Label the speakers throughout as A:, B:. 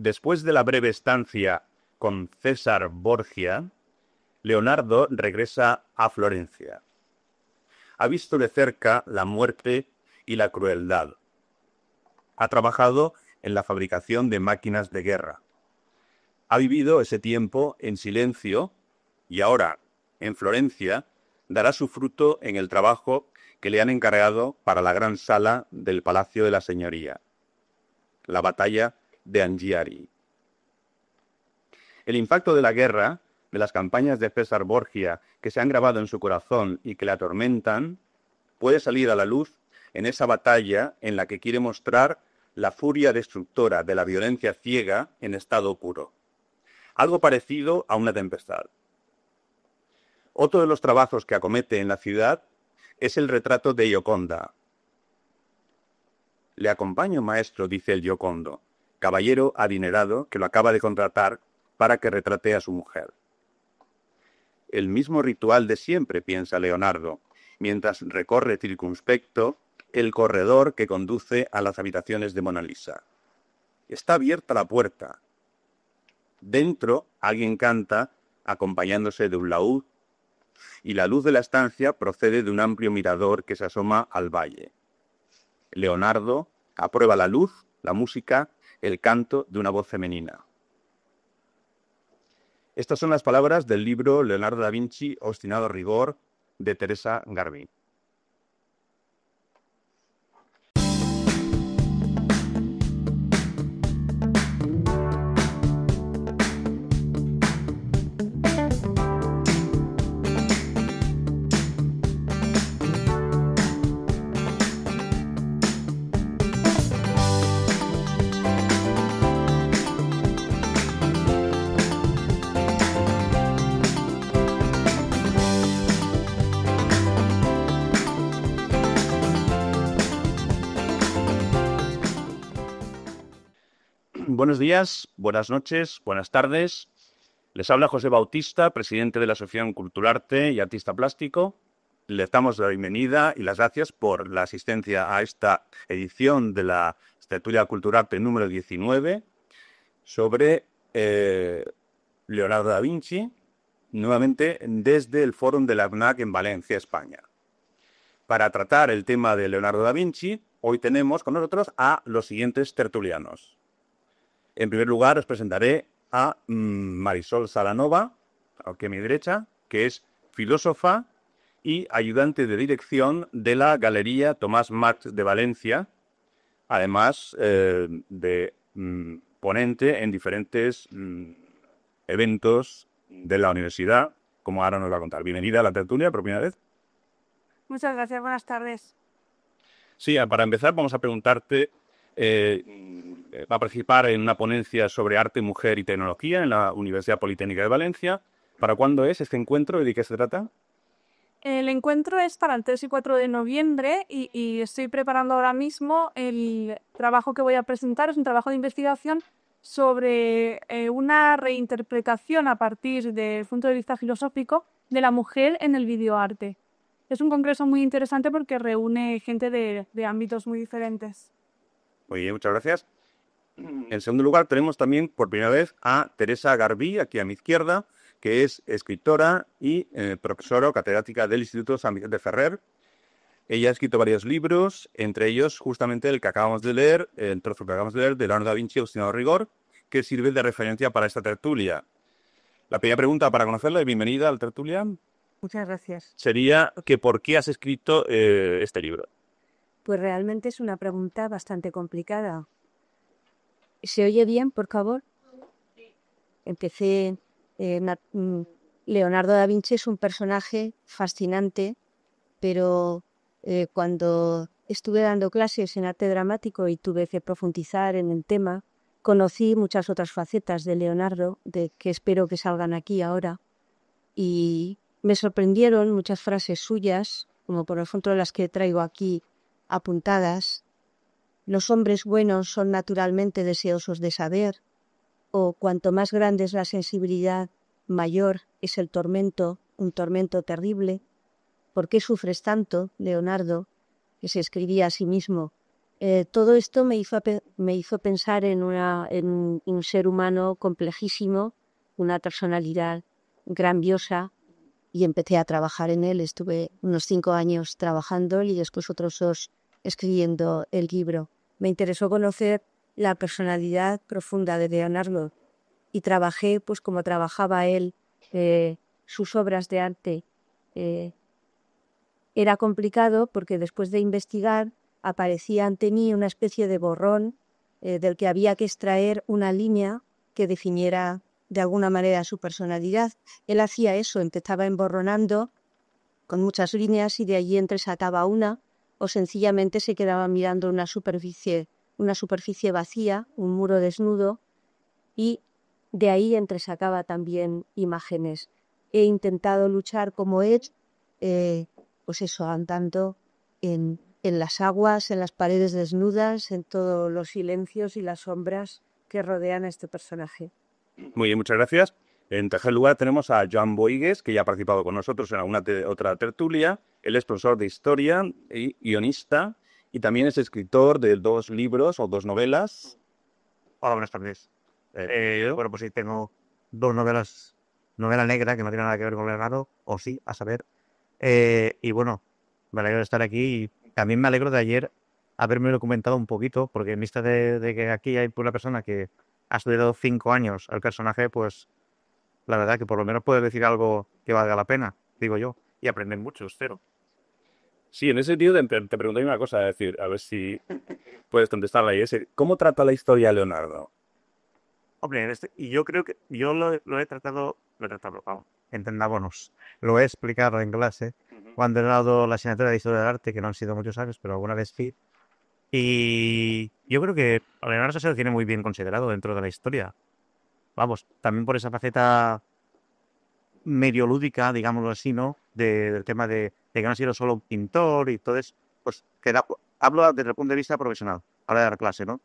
A: Después de la breve estancia con César Borgia, Leonardo regresa a Florencia. Ha visto de cerca la muerte y la crueldad. Ha trabajado en la fabricación de máquinas de guerra. Ha vivido ese tiempo en silencio y ahora, en Florencia, dará su fruto en el trabajo que le han encargado para la gran sala del Palacio de la Señoría, la batalla de Anghiari. El impacto de la guerra, de las campañas de César Borgia que se han grabado en su corazón y que le atormentan, puede salir a la luz en esa batalla en la que quiere mostrar la furia destructora de la violencia ciega en estado puro. Algo parecido a una tempestad. Otro de los trabajos que acomete en la ciudad es el retrato de Gioconda. Le acompaño, maestro, dice el Giocondo, caballero adinerado que lo acaba de contratar para que retrate a su mujer. El mismo ritual de siempre, piensa Leonardo, mientras recorre circunspecto el corredor que conduce a las habitaciones de Mona Lisa. Está abierta la puerta. Dentro alguien canta acompañándose de un laúd y la luz de la estancia procede de un amplio mirador que se asoma al valle. Leonardo aprueba la luz, la música, el canto de una voz femenina. Estas son las palabras del libro Leonardo da Vinci, Obstinado rigor, de Teresa Garbí. Buenos días, buenas noches, buenas tardes. Les habla José Bautista, presidente de la Asociación Culturarte y artista plástico. Les damos la bienvenida y las gracias por la asistencia a esta edición de la tertulia Culturarte número 19 sobre Leonardo da Vinci, nuevamente desde el Fórum de la FNAC en Valencia, España. Para tratar el tema de Leonardo da Vinci, hoy tenemos con nosotros a los siguientes tertulianos. En primer lugar, os presentaré a Marisol Salanova, aquí a mi derecha, que es filósofa y ayudante de dirección de la Galería Tomás Marx de Valencia, además de ponente en diferentes eventos de la universidad, como ahora nos va a contar. Bienvenida a la tertulia por primera vez.
B: Muchas gracias, buenas tardes.
A: Sí, para empezar vamos a preguntarte... va a participar en una ponencia sobre arte, mujer y tecnología en la Universidad Politécnica de Valencia. ¿Para cuándo es este encuentro y de qué se trata?
B: El encuentro es para el 3 y 4 de noviembre y estoy preparando ahora mismo el trabajo que voy a presentar. Es un trabajo de investigación sobre una reinterpretación a partir del punto de vista filosófico de la mujer en el videoarte. Es un congreso muy interesante porque reúne gente de ámbitos muy diferentes.
A: Muy bien, muchas gracias. En segundo lugar, tenemos también por primera vez a Teresa Garbí, aquí a mi izquierda, que es escritora y profesora o catedrática del Instituto San Vicente Ferrer. Ella ha escrito varios libros, entre ellos justamente el que acabamos de leer, el trozo que acabamos de leer, de Leonardo da Vinci, Obstinado rigor, que sirve de referencia para esta tertulia. La primera pregunta para conocerla, y bienvenida a la tertulia,
C: Muchas gracias.
A: sería que ¿por qué has escrito este libro?
C: Pues realmente es una pregunta bastante complicada. ¿Se oye bien, por favor? Empecé... Leonardo da Vinci es un personaje fascinante, pero cuando estuve dando clases en arte dramático y tuve que profundizar en el tema, conocí muchas otras facetas de Leonardo, que espero que salgan aquí ahora, y me sorprendieron muchas frases suyas, como por ejemplo las que traigo aquí apuntadas. Los hombres buenos son naturalmente deseosos de saber, o cuanto más grande es la sensibilidad, mayor es el tormento, un tormento terrible. ¿Por qué sufres tanto, Leonardo? Que se escribía a sí mismo Todo esto me hizo pensar en un ser humano complejísimo, una personalidad grandiosa, y empecé a trabajar en él. Estuve unos 5 años trabajando y después otros 2 escribiendo el libro. Me interesó conocer la personalidad profunda de Leonardo y trabajé pues como trabajaba él, sus obras de arte. Era complicado porque después de investigar aparecía ante mí una especie de borrón del que había que extraer una línea que definiera de alguna manera su personalidad. Él hacía eso, empezaba emborronando con muchas líneas y de allí entresacaba una, o sencillamente se quedaba mirando una superficie vacía, un muro desnudo, y de ahí entresacaba también imágenes. He intentado luchar como él, pues eso, andando en las aguas, en las paredes desnudas, en todos los silencios y las sombras que rodean a este personaje.
A: Muy bien, muchas gracias. En tercer lugar tenemos a Joan Boigues, que ya ha participado con nosotros en alguna otra tertulia. Él es profesor de historia y guionista y también es escritor de 2 libros o 2 novelas.
D: Hola, buenas tardes. Bueno, pues sí, tengo 2 novelas. Novela negra, que no tiene nada que ver con Leonardo, o sí, a saber. Y bueno, me alegro de estar aquí y también me alegro de ayer haberme documentado un poquito, porque en vista de que aquí hay una persona que ha estudiado 5 años al personaje, pues la verdad que por lo menos puede decir algo que valga la pena, digo yo, y aprender mucho, espero.
A: Sí, en ese sentido te pregunto una cosa, es decir, a ver si puedes contestarla ahí. ¿Cómo trata la historia Leonardo?
D: Hombre, y yo creo que yo lo he tratado, vamos, entendámonos, lo he explicado en clase cuando he dado la asignatura de Historia del Arte, que no han sido muchos años, pero alguna vez sí. Y yo creo que Leonardo se lo tiene muy bien considerado dentro de la historia. Vamos, también por esa faceta medio lúdica, digámoslo así, ¿no? Del tema de que no ha sido solo un pintor y todo eso, pues hablo desde el punto de vista profesional, ahora de dar clase, ¿no?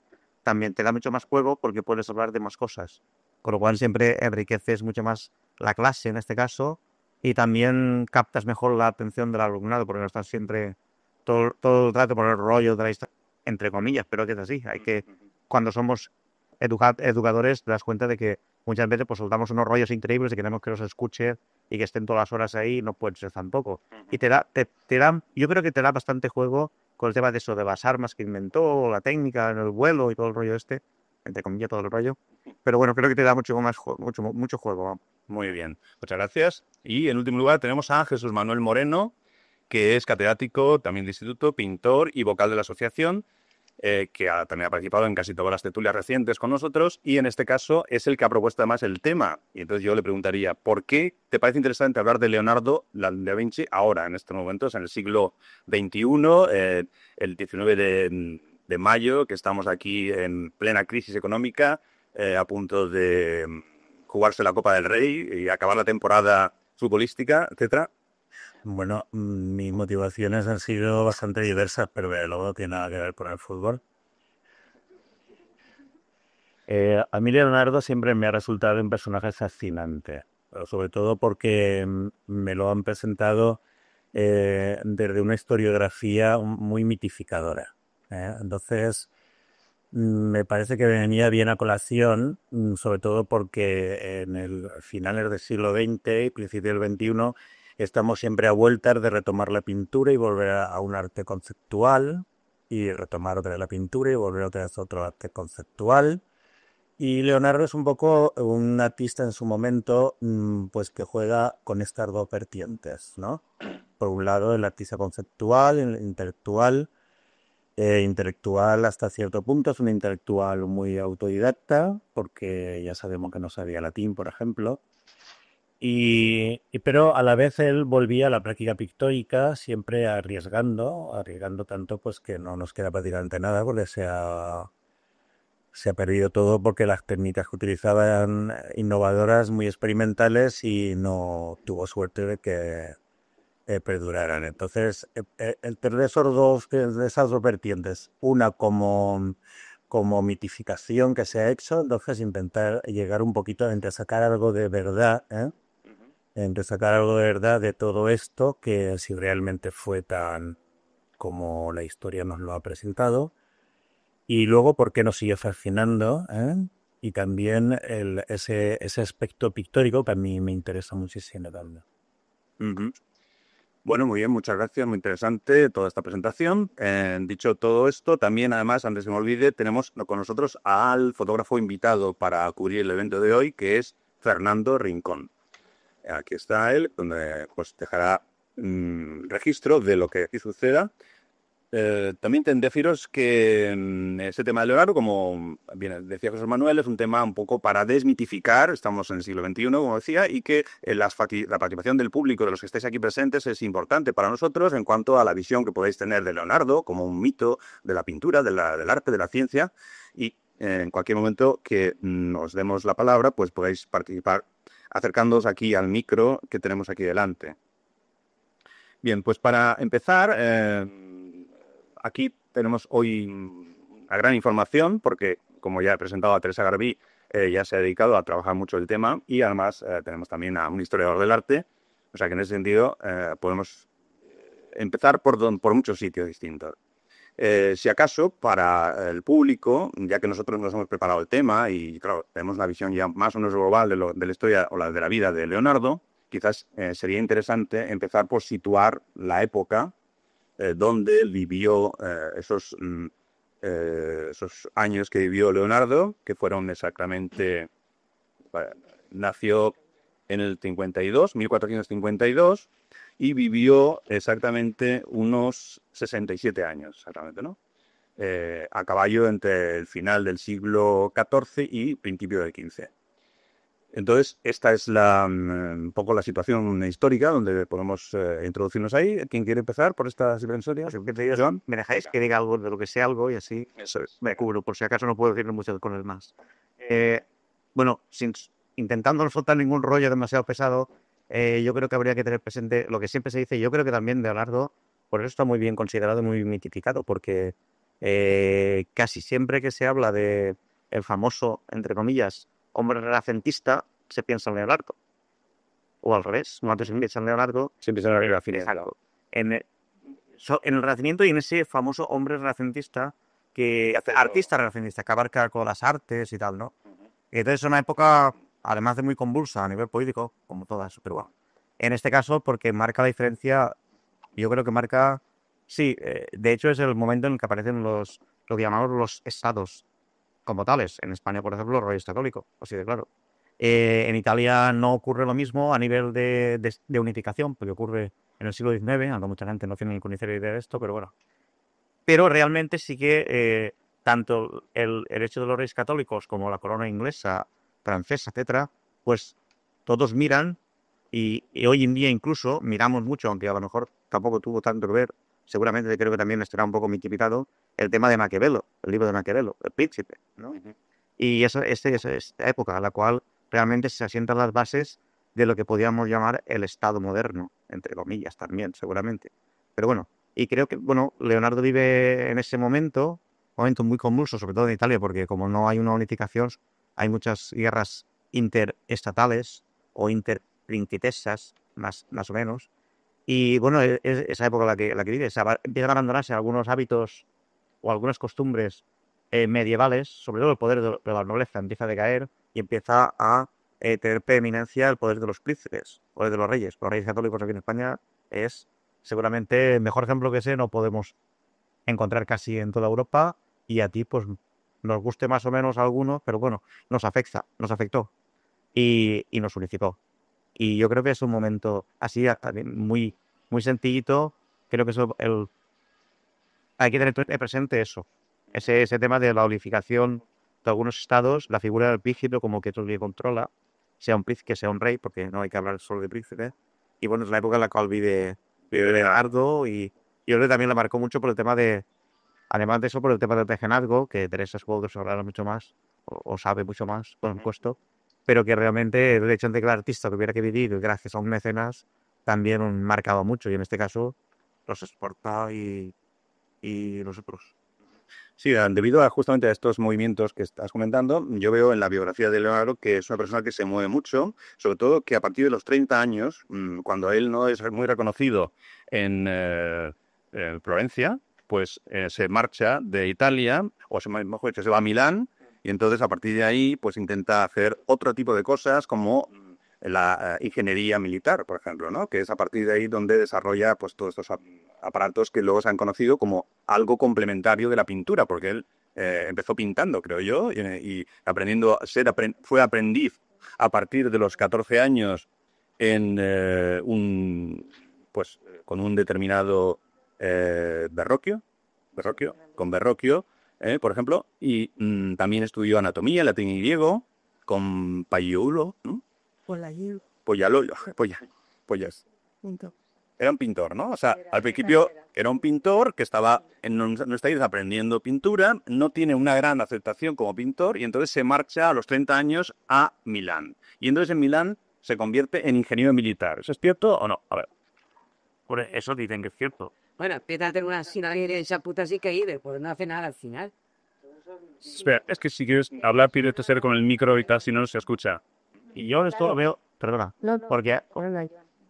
D: También te da mucho más juego porque puedes hablar de más cosas, con lo cual siempre enriqueces mucho más la clase en este caso y también captas mejor la atención del alumnado porque no estás siempre todo el rato por el rollo de la historia, entre comillas, pero que es así, cuando somos educadores te das cuenta de que muchas veces pues soltamos unos rollos increíbles y queremos que los escuche y que estén todas las horas ahí, no puede ser tampoco. Y yo creo que te da bastante juego con el tema de eso, de las armas que inventó, la técnica en el vuelo y todo el rollo entre comillas todo el rollo. Pero bueno, creo que te da mucho juego. Vamos.
A: Muy bien, muchas gracias. Y en último lugar tenemos a Jesús Manuel Moreno, que es catedrático también de instituto, pintor y vocal de la asociación, que también ha participado en casi todas las tertulias recientes con nosotros y en este caso es el que ha propuesto además el tema. Y entonces yo le preguntaría, ¿por qué te parece interesante hablar de Leonardo da Vinci ahora, en estos momentos, en el siglo XXI, el 19 de mayo, que estamos aquí en plena crisis económica, a punto de jugarse la Copa del Rey y acabar la temporada futbolística, etcétera?
E: Bueno, mis motivaciones han sido bastante diversas, pero luego no tiene nada que ver con el fútbol. A mí Leonardo siempre me ha resultado un personaje fascinante, pero sobre todo porque me lo han presentado desde una historiografía muy mitificadora. Entonces, me parece que venía bien a colación, sobre todo porque en el finales del siglo XX y principios del XXI estamos siempre a vueltas de retomar la pintura y volver a un arte conceptual, y retomar otra vez la pintura y volver otra vez a otro arte conceptual. Y Leonardo es un poco un artista en su momento, pues que juega con estas 2 vertientes, ¿no? Por un lado, el artista conceptual, el intelectual. Intelectual hasta cierto punto, es un intelectual muy autodidacta, porque ya sabemos que no sabía latín, por ejemplo. Pero a la vez él volvía a la práctica pictórica, siempre arriesgando tanto pues que no nos queda prácticamente nada, porque se ha perdido todo porque las técnicas que utilizaba eran innovadoras, muy experimentales y no tuvo suerte de que perduraran. Entonces, entre esas dos vertientes, una como mitificación que se ha hecho, entonces intentar llegar un poquito a sacar algo de verdad, entre sacar algo de verdad de todo esto, que si realmente fue tan como la historia nos lo ha presentado, Y luego, ¿por qué nos siguió fascinando? Y también ese aspecto pictórico que a mí me interesa muchísimo también.
A: Ujú. Bueno, muy bien, muchas gracias, muy interesante toda esta presentación. Dicho todo esto, también además, antes que me olvide, tenemos con nosotros al fotógrafo invitado para cubrir el evento de hoy, que es Fernando Rincón. Aquí está él, donde pues dejará registro de lo que aquí suceda. También deciros que ese tema de Leonardo, como bien decía José Manuel, es un tema un poco para desmitificar, estamos en el siglo XXI, como decía, y que la participación del público, de los que estáis aquí presentes, es importante para nosotros en cuanto a la visión que podéis tener de Leonardo como un mito de la pintura, del arte, de la ciencia, y en cualquier momento que nos demos la palabra, pues podéis participar acercándoos aquí al micro que tenemos aquí delante. Bien, pues para empezar, aquí tenemos hoy una gran información porque, como ya he presentado a Teresa Garbí, ya se ha dedicado a trabajar mucho el tema y además tenemos también a un historiador del arte, o sea que en ese sentido podemos empezar por muchos sitios distintos. Si acaso, para el público, ya que nosotros nos hemos preparado el tema y, claro, tenemos una visión ya más o menos global de la historia o de la vida de Leonardo, quizás sería interesante empezar por situar la época donde él vivió esos años que vivió Leonardo, que fueron exactamente... nació en el 52, 1452, y vivió exactamente unos 67 años, exactamente, ¿no? A caballo entre el final del siglo XIV y principio del XV. Entonces, esta es un poco la situación histórica donde podemos introducirnos ahí. ¿Quién quiere empezar por esta historia?
D: Joan, me dejáis que diga algo de lo que sé algo y así me cubro, por si acaso no puedo decir muchas cosas más. Bueno, intentando no soltar ningún rollo demasiado pesado, yo creo que habría que tener presente lo que siempre se dice. Yo creo que también Leonardo, por eso está muy bien considerado y muy mitificado, porque casi siempre que se habla de el famoso, entre comillas, hombre renacentista, se piensa en Leonardo. O al revés, no antes se piensa en Leonardo,
A: Se empieza a abrir
D: exacto. En el Renacimiento y en ese famoso hombre renacentista, artista renacentista, que abarca con las artes y tal, ¿no? Y entonces es una época, además de muy convulsa a nivel político, como todas, pero bueno. En este caso, porque marca la diferencia, yo creo que marca, sí, de hecho es el momento en el que aparecen lo que llamamos los estados como tales. En España, por ejemplo, los reyes católicos, así de claro. En Italia no ocurre lo mismo a nivel de unificación, porque ocurre en el siglo XIX, aunque mucha gente no tiene ni conocida idea de esto, pero bueno. Pero realmente sí que tanto el hecho de los reyes católicos como la corona inglesa, francesa, etcétera, pues todos miran y hoy en día incluso miramos mucho, aunque a lo mejor tampoco tuvo tanto que ver, seguramente creo que también estará un poco mitificado, el tema de Maquiavelo, el libro de Maquiavelo, El Príncipe, ¿no? Y eso es esta época en la cual realmente se asientan las bases de lo que podríamos llamar el Estado moderno, entre comillas también, seguramente. Pero bueno, y creo que, bueno, Leonardo vive en ese momento muy convulso, sobre todo en Italia, porque como no hay una unificación, hay muchas guerras interestatales o interprincitesas, más o menos. Y bueno, es esa época la que vive. Empiezan a abandonarse algunos hábitos o algunas costumbres medievales, sobre todo el poder de la nobleza empieza a decaer y empieza a tener preeminencia el poder de los príncipes, el poder de los reyes. Los reyes católicos aquí en España es seguramente el mejor ejemplo que sé, no podemos encontrar casi en toda Europa, y a ti pues nos guste más o menos alguno, pero bueno, nos afectó y nos unificó. Y yo creo que es un momento así muy, muy sencillito. Creo que eso, hay que tener presente eso, ese tema de la unificación de algunos estados, la figura del príncipe como que todo el que controla, sea un príncipe, que sea un rey, porque no hay que hablar solo de príncipe. Y bueno, es la época en la cual vive Leonardo, y yo creo que también la marcó mucho por el tema de, además de eso, por el tema del mecenazgo, que Teresa supongo que os hablará mucho más, o sabe mucho más, por supuesto, pero que realmente el hecho de que el artista tuviera que vivir gracias a un mecenas también marcaba mucho, y en este caso los exporta y nosotros.
A: Sí, debido justamente a estos movimientos que estás comentando, yo veo en la biografía de Leonardo que es una persona que se mueve mucho, sobre todo que a partir de los 30 años, cuando él no es muy reconocido en Florencia, pues se marcha de Italia, mejor dicho, se va a Milán, y entonces a partir de ahí pues intenta hacer otro tipo de cosas como la ingeniería militar, por ejemplo, ¿no? Que es a partir de ahí donde desarrolla pues todos estos aparatos que luego se han conocido como algo complementario de la pintura, porque él empezó pintando, creo yo, y aprendiendo fue aprendiz a partir de los 14 años en con un determinado con Verrocchio, por ejemplo, y también estudió anatomía, latín y griego con Pagliulo, ¿no? Pollas. Era un pintor, ¿no? O sea, al principio era un pintor que estaba en unos talleres aprendiendo pintura, no tiene una gran aceptación como pintor y entonces se marcha a los 30 años a Milán. Y entonces en Milán se convierte en ingeniero militar. ¿Eso es cierto o no? A ver.
E: Por eso dicen que es cierto.
F: Bueno, empieza a tener una sinalería esa puta así que ir, pues no hace nada al final.
A: Espera, es que si quieres hablar, pídete ser con el micro y tal, si no se escucha.
D: Y yo esto lo veo, perdona, porque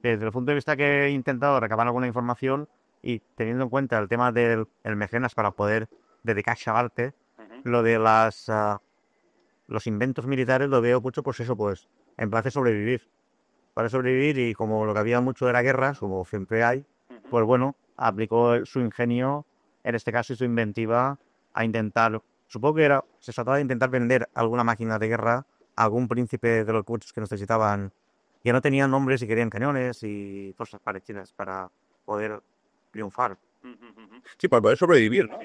D: desde el punto de vista que he intentado recabar alguna información y teniendo en cuenta el tema del mecenas para poder dedicarse al arte, lo de los inventos militares lo veo mucho, pues eso, pues en plan de sobrevivir. Para sobrevivir y como lo que había mucho era guerras, como siempre hay, pues bueno, aplicó su ingenio, en este caso y su inventiva, a intentar, supongo que se trataba de intentar vender alguna máquina de guerra a algún príncipe de los muchos que necesitaban, que no tenían nombres y querían cañones y cosas parecidas para poder triunfar.
A: Sí, para poder sobrevivir, ¿no?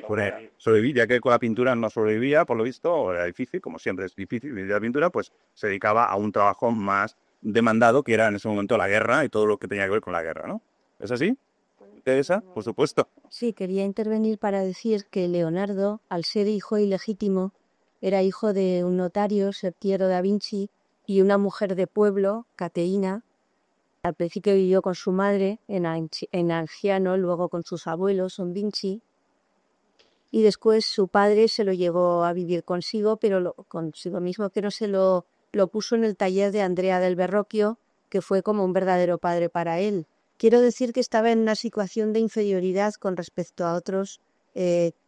A: Sobrevivir, ya que con la pintura no sobrevivía, por lo visto, era difícil, como siempre es difícil vivir de la pintura, pues se dedicaba a un trabajo más demandado, que era en ese momento la guerra y todo lo que tenía que ver con la guerra, ¿no? ¿Es así? ¿Teresa? Por supuesto.
C: Sí, quería intervenir para decir que Leonardo, al ser hijo ilegítimo, era hijo de un notario, Serpiero da Vinci, y una mujer de pueblo, Caterina. Al principio vivió con su madre en Angiano, luego con sus abuelos, son Vinci, y después su padre se lo llevó a vivir consigo, pero consigo mismo, pero se lo puso en el taller de Andrea del Verrocchio, que fue como un verdadero padre para él. Quiero decir que estaba en una situación de inferioridad con respecto a otros.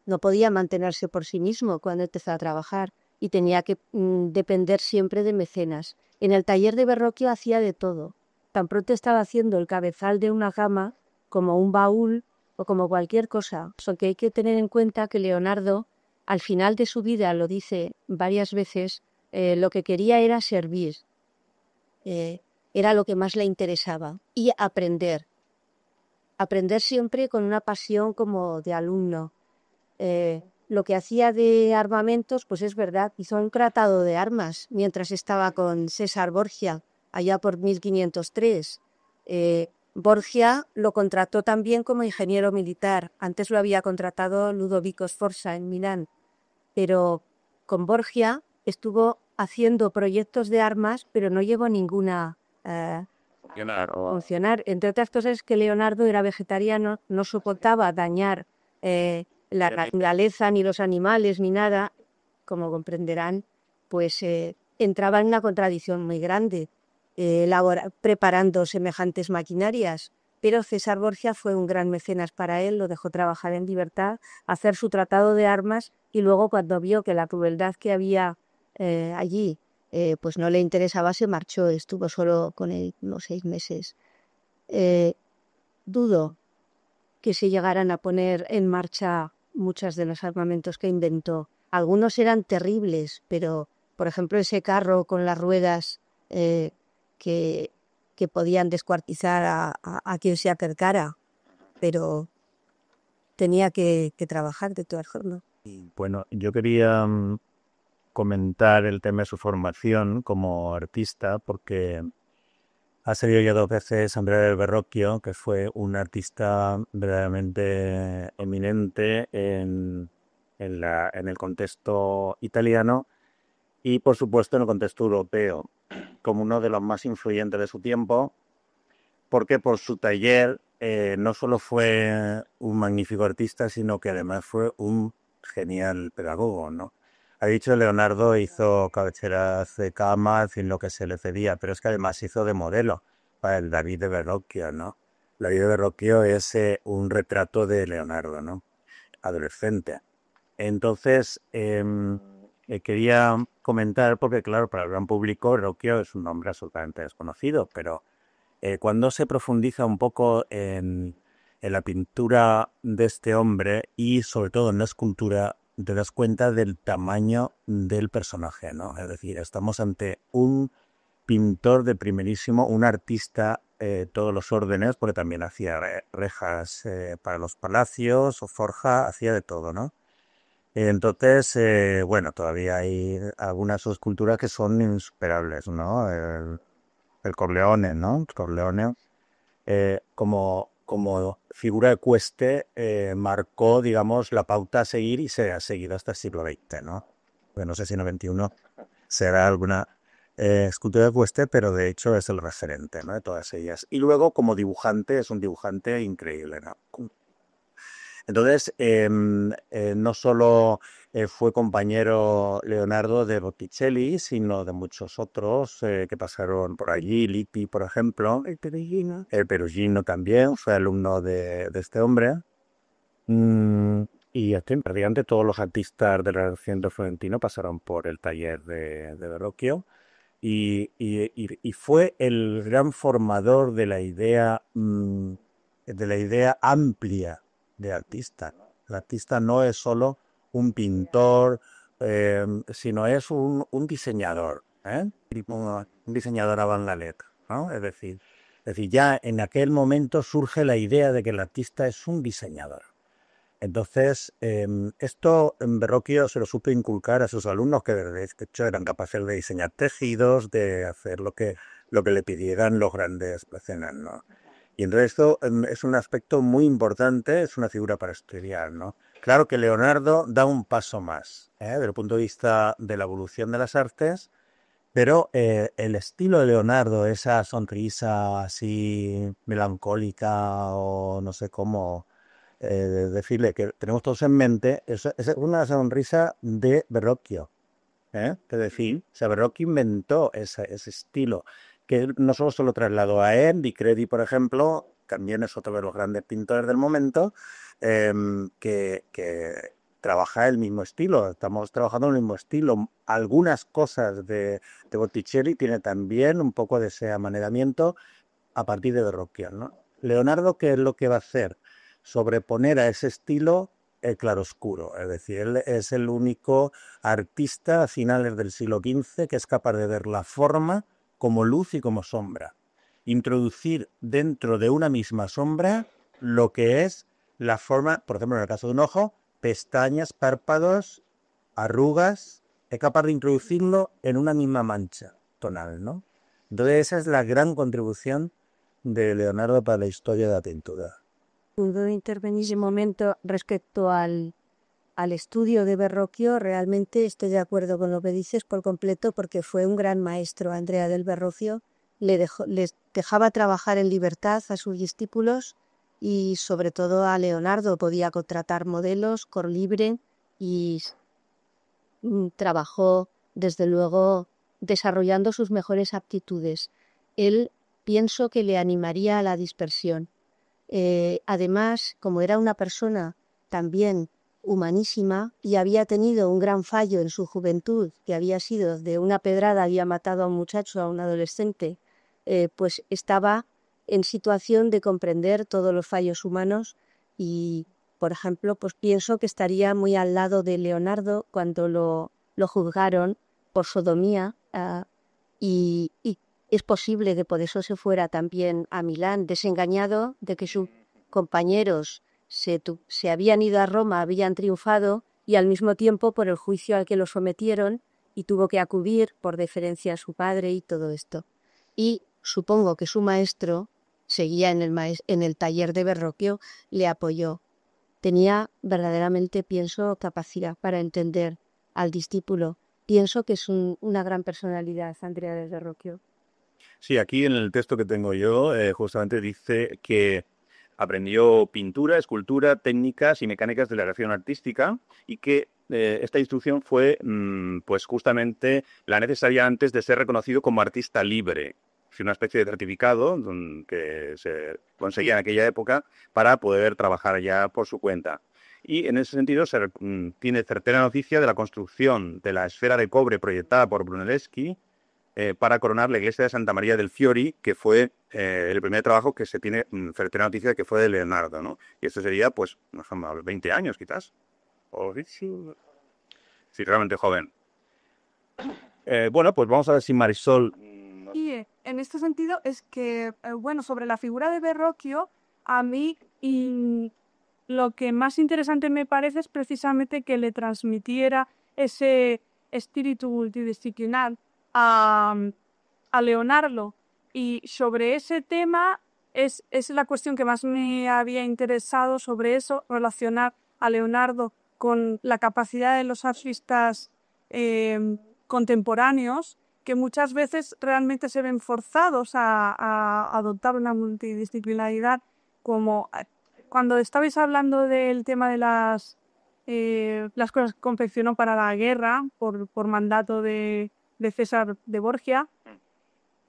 C: No podía mantenerse por sí mismo cuando empezó a trabajar y tenía que depender siempre de mecenas. En el taller de Verrocchio hacía de todo. Tan pronto estaba haciendo el cabezal de una cama como un baúl o como cualquier cosa. O sea, que hay que tener en cuenta que Leonardo, al final de su vida, lo dice varias veces, lo que quería era servir. Era lo que más le interesaba. Y aprender. Aprender siempre con una pasión como de alumno. Lo que hacía de armamentos, pues es verdad, hizo un tratado de armas mientras estaba con César Borgia, allá por 1503. Borgia lo contrató también como ingeniero militar. Antes lo había contratado Ludovico Sforza en Milán. Pero con Borgia estuvo haciendo proyectos de armas, pero no llegó ninguna a funcionar. Entre otras cosas, que Leonardo era vegetariano, no soportaba dañar la naturaleza, ni los animales, ni nada. Como comprenderán, pues entraba en una contradicción muy grande preparando semejantes maquinarias. Pero César Borgia fue un gran mecenas para él, lo dejó trabajar en libertad, hacer su tratado de armas, y luego cuando vio que la crueldad que había allí pues no le interesaba, se marchó, estuvo solo con él unos 6 meses. Dudo que se llegaran a poner en marcha muchos de los armamentos que inventó. Algunos eran terribles, pero por ejemplo ese carro con las ruedas que podían descuartizar a quien se acercara, pero tenía que trabajar de todas formas.
E: Bueno, yo quería comentar el tema de su formación como artista, porque ha salido ya 2 veces Andrea del Verrocchio, que fue un artista verdaderamente eminente en el contexto italiano y, por supuesto, en el contexto europeo, como uno de los más influyentes de su tiempo, porque por su taller no solo fue un magnífico artista, sino que además fue un genial pedagogo, ¿no? Ha dicho Leonardo hizo cabeceras de cama, en lo que se le cedía, pero es que además hizo de modelo para el David de Verrocchio, ¿no? David de Verrocchio es un retrato de Leonardo, ¿no? adolescente. Entonces, quería comentar, porque claro, para el gran público Verrocchio es un nombre absolutamente desconocido, pero cuando se profundiza un poco en la pintura de este hombre y sobre todo en la escultura, te das cuenta del tamaño del personaje, ¿no? Es decir, estamos ante un pintor de primerísimo, un artista todos los órdenes, porque también hacía rejas para los palacios o forja, hacía de todo, ¿no? Entonces, bueno, todavía hay algunas esculturas que son insuperables, ¿no? El Corleone, ¿no? Corleone, como figura de Cueste, marcó, digamos, la pauta a seguir y se ha seguido hasta el siglo XX, ¿no? Pues no sé si en el XXI será alguna escultura de Cueste, pero de hecho es el referente, ¿no? De todas ellas. Y luego, como dibujante, es un dibujante increíble, ¿no? Entonces, no solo fue compañero Leonardo de Botticelli, sino de muchos otros que pasaron por allí. Lippi, por ejemplo.
F: El Perugino.
E: El Perugino también fue alumno de este hombre. Y prácticamente todos los artistas del Renacimiento florentino pasaron por el taller de Verrocchio. Y fue el gran formador de la idea amplia de artista. El artista no es solo un pintor, sino es un diseñador, un diseñador avant la lettre, ¿no? Es decir, ya en aquel momento surge la idea de que el artista es un diseñador. Entonces, esto en Verrocchio se lo supo inculcar a sus alumnos, que de hecho eran capaces de diseñar tejidos, de hacer lo que le pidieran los grandes mecenas, ¿no? Y entonces esto es un aspecto muy importante, es una figura para estudiar, ¿no? Claro que Leonardo da un paso más, desde el punto de vista de la evolución de las artes, pero el estilo de Leonardo, esa sonrisa así melancólica o no sé cómo decirle que tenemos todos en mente, es una sonrisa de Verrocchio. Es decir, o sea, Verrocchio inventó ese estilo, que no solo se lo trasladó a él, Di Credi, por ejemplo, también es otro de los grandes pintores del momento, que trabaja el mismo estilo. Estamos trabajando en el mismo estilo. Algunas cosas de Botticelli tiene también un poco de ese amanedamiento a partir de Verrocchio, ¿no? Leonardo, ¿qué es lo que va a hacer? Sobreponer a ese estilo el claroscuro, es decir, él es el único artista a finales del siglo XV que es capaz de ver la forma como luz y como sombra. Introducir dentro de una misma sombra lo que es la forma, por ejemplo, en el caso de un ojo, pestañas, párpados, arrugas, es capaz de introducirlo en una misma mancha tonal, ¿no? Entonces esa es la gran contribución de Leonardo para la historia de la pintura.
C: ¿Puedo intervenir un momento respecto al estudio de Verrocchio? Realmente estoy de acuerdo con lo que dices por completo, porque fue un gran maestro. Andrea del Verrocchio les dejaba trabajar en libertad a sus discípulos y sobre todo a Leonardo. Podía contratar modelos con libre y trabajó desde luego desarrollando sus mejores aptitudes. Él pienso que le animaría a la dispersión. Además, como era una persona también humanísima y había tenido un gran fallo en su juventud, que había sido de una pedrada, había matado a un muchacho, a un adolescente, pues estaba en situación de comprender todos los fallos humanos y, por ejemplo, pues pienso que estaría muy al lado de Leonardo cuando lo juzgaron por sodomía y es posible que por eso se fuera también a Milán, desengañado de que sus compañeros se habían ido a Roma, habían triunfado y al mismo tiempo por el juicio al que lo sometieron y tuvo que acudir por deferencia a su padre y todo esto. Y supongo que su maestro seguía en el taller de Verrocchio, le apoyó. Tenía verdaderamente, pienso, capacidad para entender al discípulo. Pienso que es una gran personalidad, Andrea del Verrocchio.
A: Sí, aquí en el texto que tengo yo justamente dice que aprendió pintura, escultura, técnicas y mecánicas de la creación artística y que esta instrucción fue pues justamente la necesaria antes de ser reconocido como artista libre. Es una especie de certificado que se conseguía en aquella época para poder trabajar ya por su cuenta. Y en ese sentido tiene certera noticia de la construcción de la esfera de cobre proyectada por Brunelleschi para coronar la iglesia de Santa María del Fiori, que fue el primer trabajo que se tiene certera noticia de que fue de Leonardo, ¿no? Y esto sería, pues, no sé, a los 20 años quizás. O sí, realmente joven. Bueno, pues vamos a ver si Marisol...
B: Y en este sentido es que, bueno, sobre la figura de Verrocchio, a mí lo que más interesante me parece es precisamente que le transmitiera ese espíritu multidisciplinar a Leonardo. Y sobre ese tema es la cuestión que más me había interesado, sobre eso, relacionar a Leonardo con la capacidad de los artistas contemporáneos, que muchas veces realmente se ven forzados a adoptar una multidisciplinaridad, como cuando estabais hablando del tema de las cosas que confeccionó para la guerra por mandato de César de Borgia.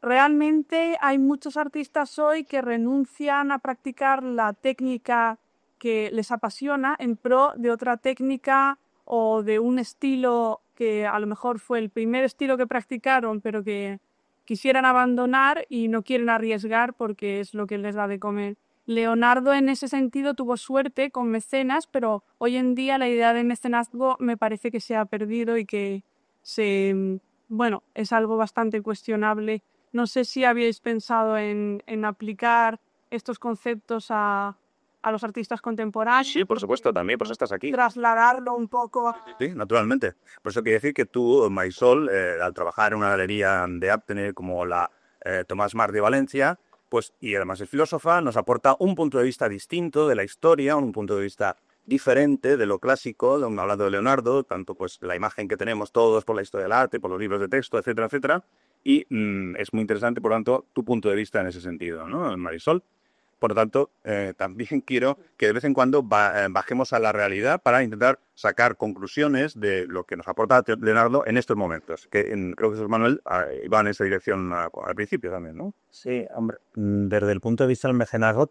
B: Realmente hay muchos artistas hoy que renuncian a practicar la técnica que les apasiona en pro de otra técnica o de un estilo que a lo mejor fue el primer estilo que practicaron, pero que quisieran abandonar y no quieren arriesgar porque es lo que les da de comer. Leonardo en ese sentido tuvo suerte con mecenas, pero hoy en día la idea de mecenazgo me parece que se ha perdido y que es algo bastante cuestionable. No sé si habíais pensado en aplicar estos conceptos a los artistas contemporáneos.
A: Sí, por supuesto, también, por eso estás aquí.
B: Trasladarlo un poco a...
A: Sí, naturalmente. Por eso quiere decir que tú, Marisol, al trabajar en una galería de arte como la Tomás Mar de Valencia, pues, y además es filósofa, nos aporta un punto de vista distinto de la historia, un punto de vista diferente de lo clásico, hablando de Leonardo, tanto pues la imagen que tenemos todos por la historia del arte, por los libros de texto, etcétera, etcétera, y es muy interesante, por lo tanto, tu punto de vista en ese sentido, ¿no, Marisol? Por lo tanto, también quiero que de vez en cuando bajemos a la realidad para intentar sacar conclusiones de lo que nos aporta Leonardo en estos momentos. Que creo que Jesús Manuel iba en esa dirección al principio también, ¿no?
E: Sí, hombre, desde el punto de vista del mecenazgo,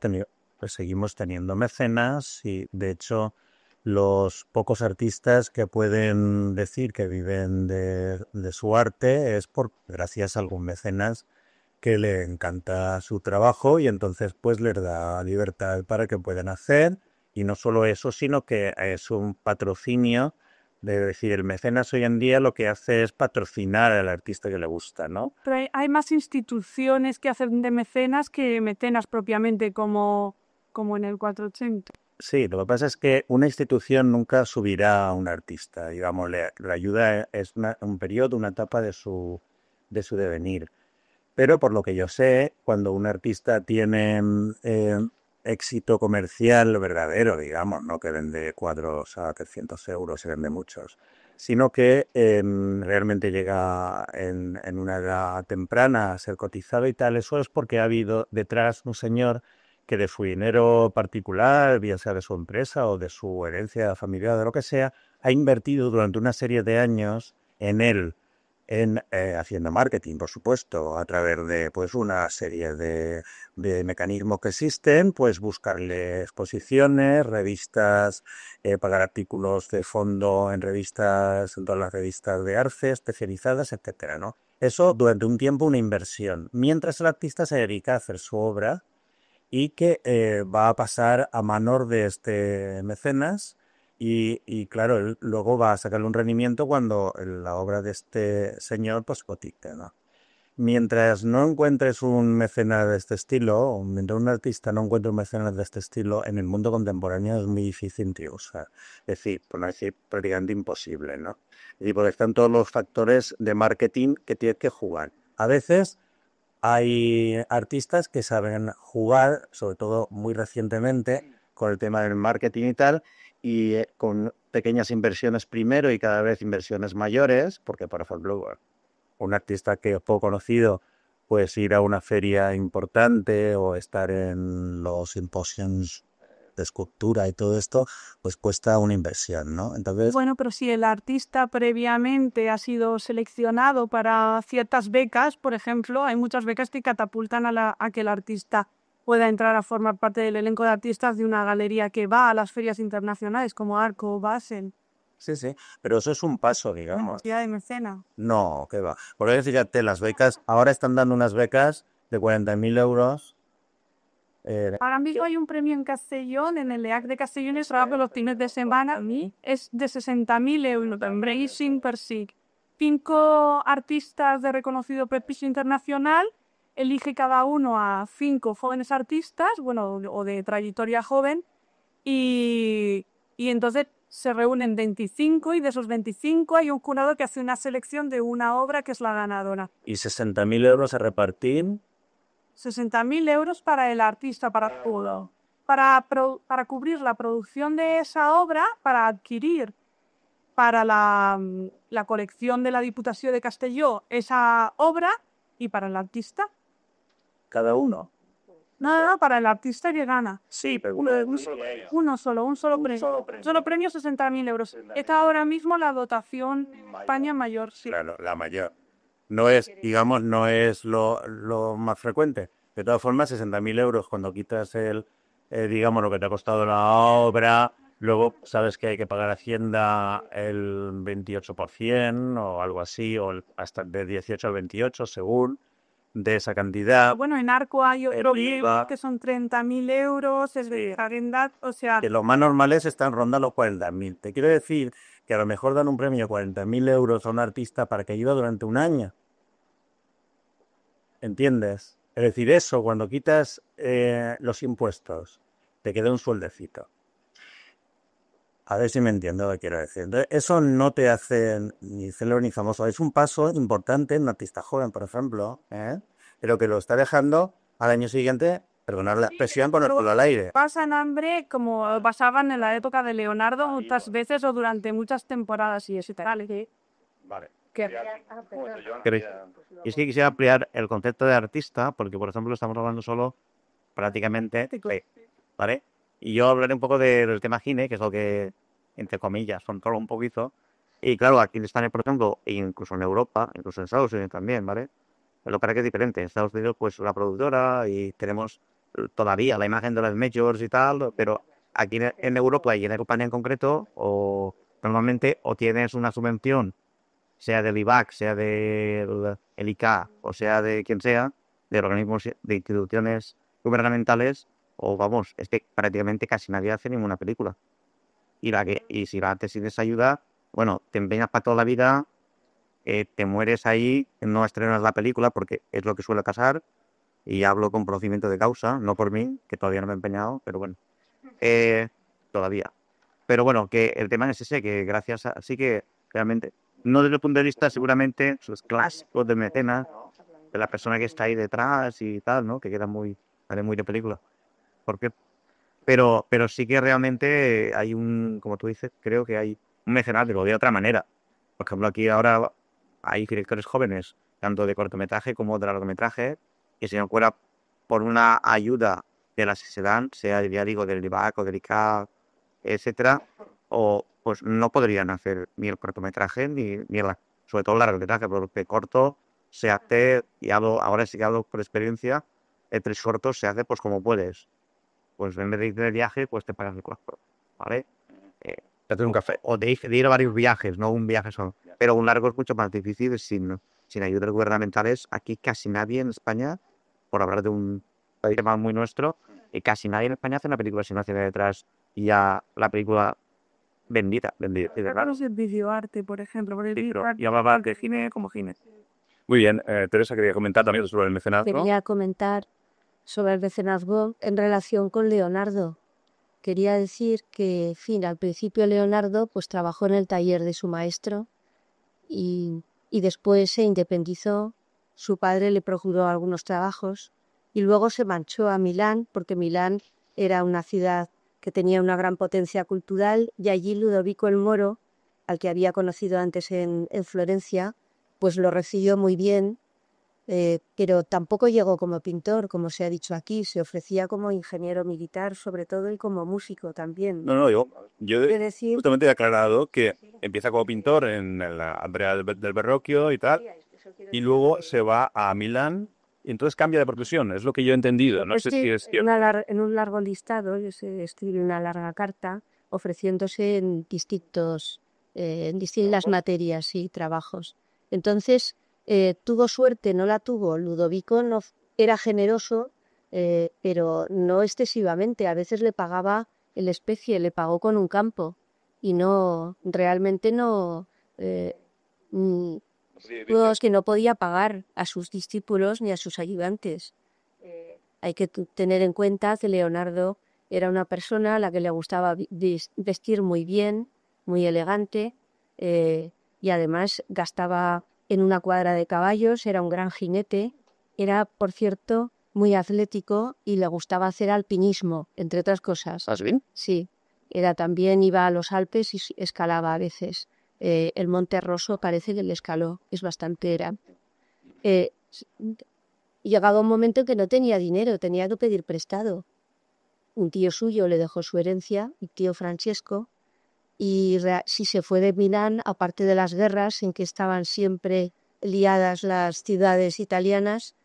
E: pues seguimos teniendo mecenas y, de hecho, los pocos artistas que pueden decir que viven de su arte es gracias a algún mecenas que le encanta su trabajo y entonces pues les da libertad para que puedan hacer, y no solo eso, sino que es un patrocinio, de decir, el mecenas hoy en día lo que hace es patrocinar al artista que le gusta, ¿no?
B: Pero hay más instituciones que hacen de mecenas que mecenas propiamente, como en el 480.
E: Sí, lo que pasa es que una institución nunca subirá a un artista, digamos, la ayuda es un periodo, una etapa de su devenir. Pero por lo que yo sé, cuando un artista tiene éxito comercial verdadero, digamos, no que vende cuadros a 300 euros y vende muchos, sino que realmente llega en una edad temprana a ser cotizado y tal, eso es porque ha habido detrás un señor que de su dinero particular, bien sea de su empresa o de su herencia familiar, de lo que sea, ha invertido durante una serie de años en él, haciendo marketing, por supuesto, a través de pues una serie de mecanismos que existen, pues buscarle exposiciones, revistas, pagar artículos de fondo en revistas, en todas las revistas de arte especializadas, etcétera, ¿no? Eso durante un tiempo una inversión, mientras el artista se dedica a hacer su obra y que va a pasar a manos de este mecenas. Y claro, él luego va a sacarle un rendimiento cuando la obra de este señor pues cotice, ¿no? Mientras no encuentres un mecenas de este estilo, o mientras un artista no encuentre un mecenas de este estilo, en el mundo contemporáneo es muy difícil de usar. Es decir, por no decir prácticamente imposible, ¿no? Y porque están todos los factores de marketing que tienes que jugar. A veces hay artistas que saben jugar, sobre todo muy recientemente, con el tema del marketing y tal, y con pequeñas inversiones primero y cada vez inversiones mayores, porque por ejemplo un artista que es poco conocido, pues ir a una feria importante o estar en los simposios de escultura y todo esto, pues cuesta una inversión, ¿no? Entonces,
B: bueno, pero si el artista previamente ha sido seleccionado para ciertas becas, por ejemplo, hay muchas becas que catapultan a que el artista pueda entrar a formar parte del elenco de artistas de una galería que va a las ferias internacionales como Arco o Basel.
E: Sí, sí, pero eso es un paso, digamos.
B: Ya de mecena.
E: No, qué va. Por eso fíjate, las becas, ahora están dando unas becas de 40.000 euros.
B: Ahora mismo hay un premio en Castellón, en el EAC de Castellón, es trabajo los fines de semana, es de 60.000 euros, Embracing per SIG. 5 artistas de reconocido prestigio internacional, elige cada uno a 5 jóvenes artistas, bueno, o de trayectoria joven, y entonces se reúnen 25 y de esos 25 hay un jurado que hace una selección de una obra que es la ganadora.
E: Y 60.000 euros a repartir.
B: 60.000 euros para el artista, para todo. Para cubrir la producción de esa obra, para adquirir para la colección de la Diputación de Castelló esa obra y para el artista.
E: Cada uno.
B: No, para el artista que gana.
E: Sí, pero
B: un solo premio. Un solo premio, 60.000 euros. Está ahora mismo la dotación España mayor, sí.
E: claro, la mayor. No es, digamos, no es lo más frecuente. De todas formas, 60.000 euros cuando quitas digamos, lo que te ha costado la obra, luego sabes que hay que pagar a Hacienda el 28% o algo así, o hasta de 18 al 28, según, de esa cantidad.
B: Bueno, en Arco hay otro
E: IVA.
B: que son 30.000 euros, es de Hagendat, o sea...
E: Que los más normales están rondando los 40.000. Te quiero decir que a lo mejor dan un premio de 40.000 euros a un artista para que ayude durante un año. ¿Entiendes? Es decir, eso, cuando quitas los impuestos, te queda un sueldecito. A ver si me entiendo lo que quiero decir. Entonces, eso no te hace ni célebre ni famoso. Es un paso importante en un artista joven, por ejemplo, pero que lo está dejando al año siguiente, perdonar la expresión, ponerlo al aire.
B: Pasan hambre como pasaban en la época de Leonardo muchas veces o durante muchas temporadas y eso. Vale.
D: Y es que quisiera ampliar el concepto de artista, porque por ejemplo estamos hablando solo prácticamente de, ¿vale? Y yo hablaré un poco del tema cine, que es lo que, entre comillas, controlo un poquito. Y claro, aquí en España, por ejemplo, e incluso en Europa, incluso en Estados Unidos también, ¿vale? Lo que pasa es que es diferente. En Estados Unidos, pues la productora y tenemos todavía la imagen de las majors y tal, pero aquí en Europa y en España en concreto, o normalmente o tienes una subvención, sea del IVAC, sea del ICA, o sea de quien sea, de organismos, de instituciones gubernamentales, o vamos, es que prácticamente casi nadie hace ninguna película. Y si la haces sin esa ayuda, bueno, te empeñas para toda la vida, te mueres ahí, no estrenas la película, porque es lo que suele pasar, y hablo con conocimiento de causa, no por mí, que todavía no me he empeñado, pero bueno, todavía. Pero bueno, que el tema es ese, que gracias a... Así que realmente, no desde el punto de vista seguramente, sus clásicos de mecenas, de la persona que está ahí detrás y tal, ¿no? Que queda muy de película. Porque, pero sí que realmente hay como tú dices, creo que hay un mecenazgo de otra manera. Por ejemplo, aquí ahora hay directores jóvenes, tanto de cortometraje como de largometraje, que si no fuera por una ayuda de las que se dan, sea ya digo del IVAC o del ICA, etcétera, o pues no podrían hacer ni el cortometraje sobre todo el largometraje, porque corto se hace, y ahora sí que hablo por experiencia, el 3 cortos se hace pues como puedes. Pues en vez de ir de viaje, pues te pagas el cuarto, ¿vale?
A: Te haces un café.
D: O de ir a varios viajes, no un viaje solo. Pero un largo es mucho más difícil sin ayudas gubernamentales. Aquí casi nadie en España, por hablar de un tema muy nuestro, casi nadie en España hace una película si no hace detrás ya la película vendida.
B: Claro, es el videoarte, por ejemplo. Por el
D: Y hablaba de cine como cine.
A: Muy bien, Teresa, quería comentar también sobre el mecenazgo.
C: Quería comentar sobre el mecenazgo en relación con Leonardo. Quería decir que, en fin, al principio Leonardo pues trabajó en el taller de su maestro y después se independizó. Su padre le procuró algunos trabajos y luego se marchó a Milán, porque Milán era una ciudad que tenía una gran potencia cultural, y allí Ludovico el Moro, al que había conocido antes en Florencia, pues lo recibió muy bien, pero tampoco llegó como pintor, como se ha dicho aquí, se ofrecía como ingeniero militar sobre todo y como músico también.
A: No, yo
C: Quiero decir,
A: justamente he aclarado que empieza como pintor en la Andrea del Verrocchio y tal, y luego se va a Milán y entonces cambia de profesión, es lo que yo he entendido. No
C: Es
A: sé
C: que
A: si es
C: en,
A: cierto.
C: en un largo listado yo se escribe una larga carta ofreciéndose en distintas materias y trabajos. Entonces, tuvo suerte, no la tuvo. Ludovico no era generoso, pero no excesivamente. A veces le pagaba en especie, le pagó con un campo y no, realmente no. Mm, que no podía pagar a sus discípulos ni a sus ayudantes. Hay que tener en cuenta que Leonardo era una persona a la que le gustaba vestir muy bien, muy elegante, y además gastaba en una cuadra de caballos, era un gran jinete, era, por cierto, muy atlético y le gustaba hacer alpinismo, entre otras cosas.
F: ¿Estás bien?
C: Sí, también iba a los Alpes y escalaba a veces. El Monte Rosso parece que le escaló, es bastante grande. Llegaba un momento en que no tenía dinero, tenía que pedir prestado. Un tío suyo le dejó su herencia, el tío Francesco, y si se fue de Milán, aparte de las guerras en que estaban siempre liadas las ciudades italianas,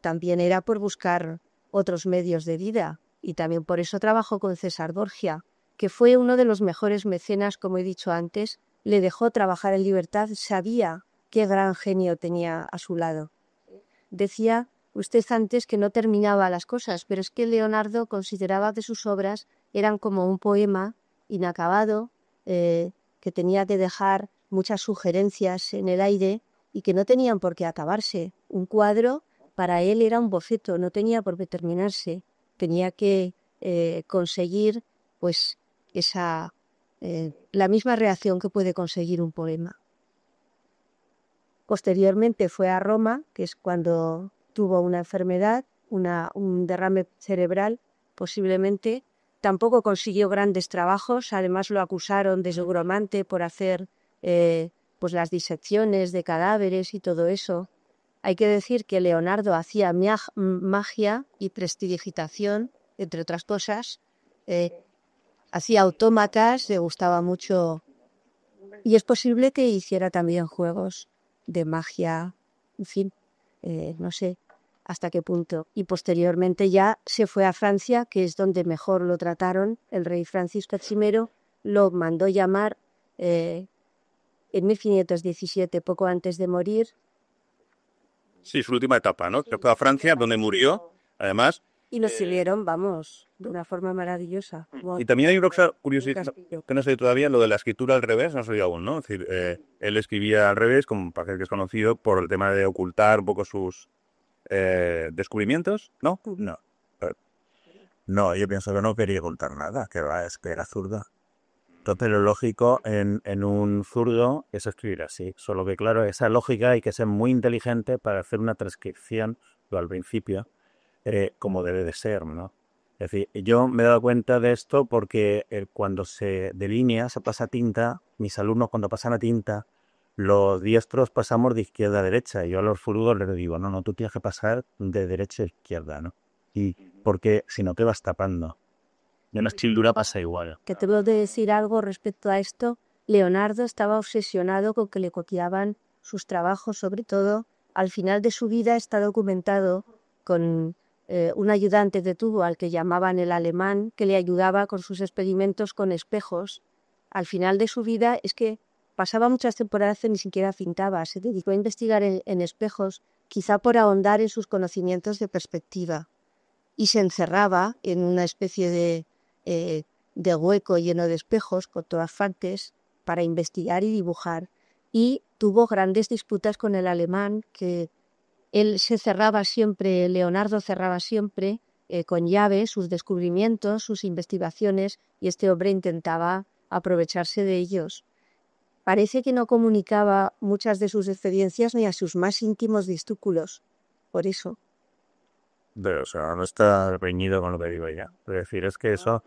C: también era por buscar otros medios de vida. Y también por eso trabajó con César Borgia, que fue uno de los mejores mecenas, como he dicho antes, le dejó trabajar en libertad, sabía qué gran genio tenía a su lado. Decía usted antes que no terminaba las cosas, pero es que Leonardo consideraba que sus obras eran como un poema inacabado, que tenía que dejar muchas sugerencias en el aire y que no tenían por qué acabarse. Un cuadro para él era un boceto, no tenía por qué terminarse. Tenía que conseguir pues la misma reacción que puede conseguir un poema. Posteriormente fue a Roma, que es cuando tuvo una enfermedad, un derrame cerebral, posiblemente. Tampoco consiguió grandes trabajos, además lo acusaron de zugromante por hacer pues las disecciones de cadáveres y todo eso. Hay que decir que Leonardo hacía magia y prestidigitación, entre otras cosas. Hacía autómatas, le gustaba mucho, y es posible que hiciera también juegos de magia, en fin, no sé hasta qué punto. Y posteriormente ya se fue a Francia, que es donde mejor lo trataron. El rey Francisco I lo mandó llamar en 1517, poco antes de morir.
A: Sí, su última etapa, ¿no? Que fue a Francia, donde murió, además.
C: Y lo siguieron, vamos, de una forma maravillosa.
A: Y también hay una cosa curiosa que no sé todavía, lo de la escritura al revés, no sé aún, ¿no? Es decir, él escribía al revés, como parece que es conocido, por el tema de ocultar un poco sus descubrimientos, ¿no?
E: No. No, yo pienso que no quería ocultar nada, que va, es que era zurdo. Entonces lo lógico en un zurdo es escribir así. Solo que claro, esa lógica hay que ser muy inteligente para hacer una transcripción, lo al principio, como debe de ser, ¿no? Es decir, yo me he dado cuenta de esto porque cuando se delinea, se pasa tinta, mis alumnos cuando pasan a tinta, los diestros pasamos de izquierda a derecha. Y yo a los zurdos les digo, no, tú tienes que pasar de derecha a izquierda, ¿no? Y porque si no te vas tapando. En la escritura pasa igual.
C: Que te voy a decir algo respecto a esto. Leonardo estaba obsesionado con que le copiaban sus trabajos, sobre todo al final de su vida está documentado con un ayudante que tuvo al que llamaban el alemán, que le ayudaba con sus experimentos con espejos. Al final de su vida es que pasaba muchas temporadas que ni siquiera pintaba, se dedicó a investigar en espejos, quizá por ahondar en sus conocimientos de perspectiva. Y se encerraba en una especie de hueco lleno de espejos con todas partes para investigar y dibujar. Y tuvo grandes disputas con el alemán, que él se cerraba siempre, Leonardo cerraba siempre con llave sus descubrimientos, sus investigaciones, y este hombre intentaba aprovecharse de ellos. Parece que no comunicaba muchas de sus experiencias ni a sus más íntimos discípulos. Por eso.
E: O sea, no está reñido con lo que digo ya. Es decir, es que eso,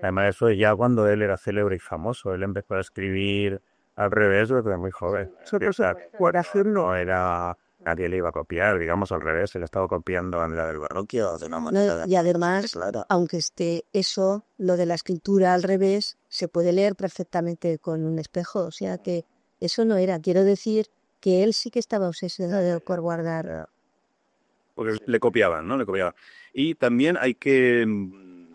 E: además eso ya cuando él era célebre y famoso, él empezó a escribir al revés desde muy joven. No era, nadie le iba a copiar, digamos al revés, él estaba copiando a Andrea del Barroquio de una manera.
C: Y además, aunque esté eso, lo de la escritura al revés, se puede leer perfectamente con un espejo, o sea que eso no era. Quiero decir que él sí que estaba obsesionado por guardar
A: porque le copiaban, ¿no? Le copiaban. Y también hay que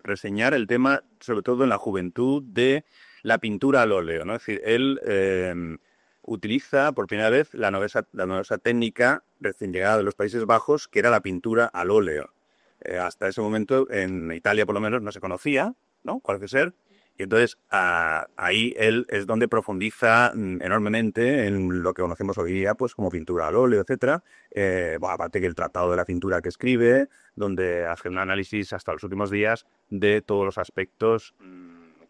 A: reseñar el tema, sobre todo en la juventud, de la pintura al óleo, ¿no? Es decir, él utiliza por primera vez la novedosa técnica recién llegada de los Países Bajos, que era la pintura al óleo. Hasta ese momento, en Italia por lo menos, no se conocía, ¿no? Parece ser. Y entonces ahí él es donde profundiza enormemente en lo que conocemos hoy día, pues como pintura al óleo, etcétera. Bueno, aparte que el tratado de la pintura que escribe, donde hace un análisis hasta los últimos días de todos los aspectos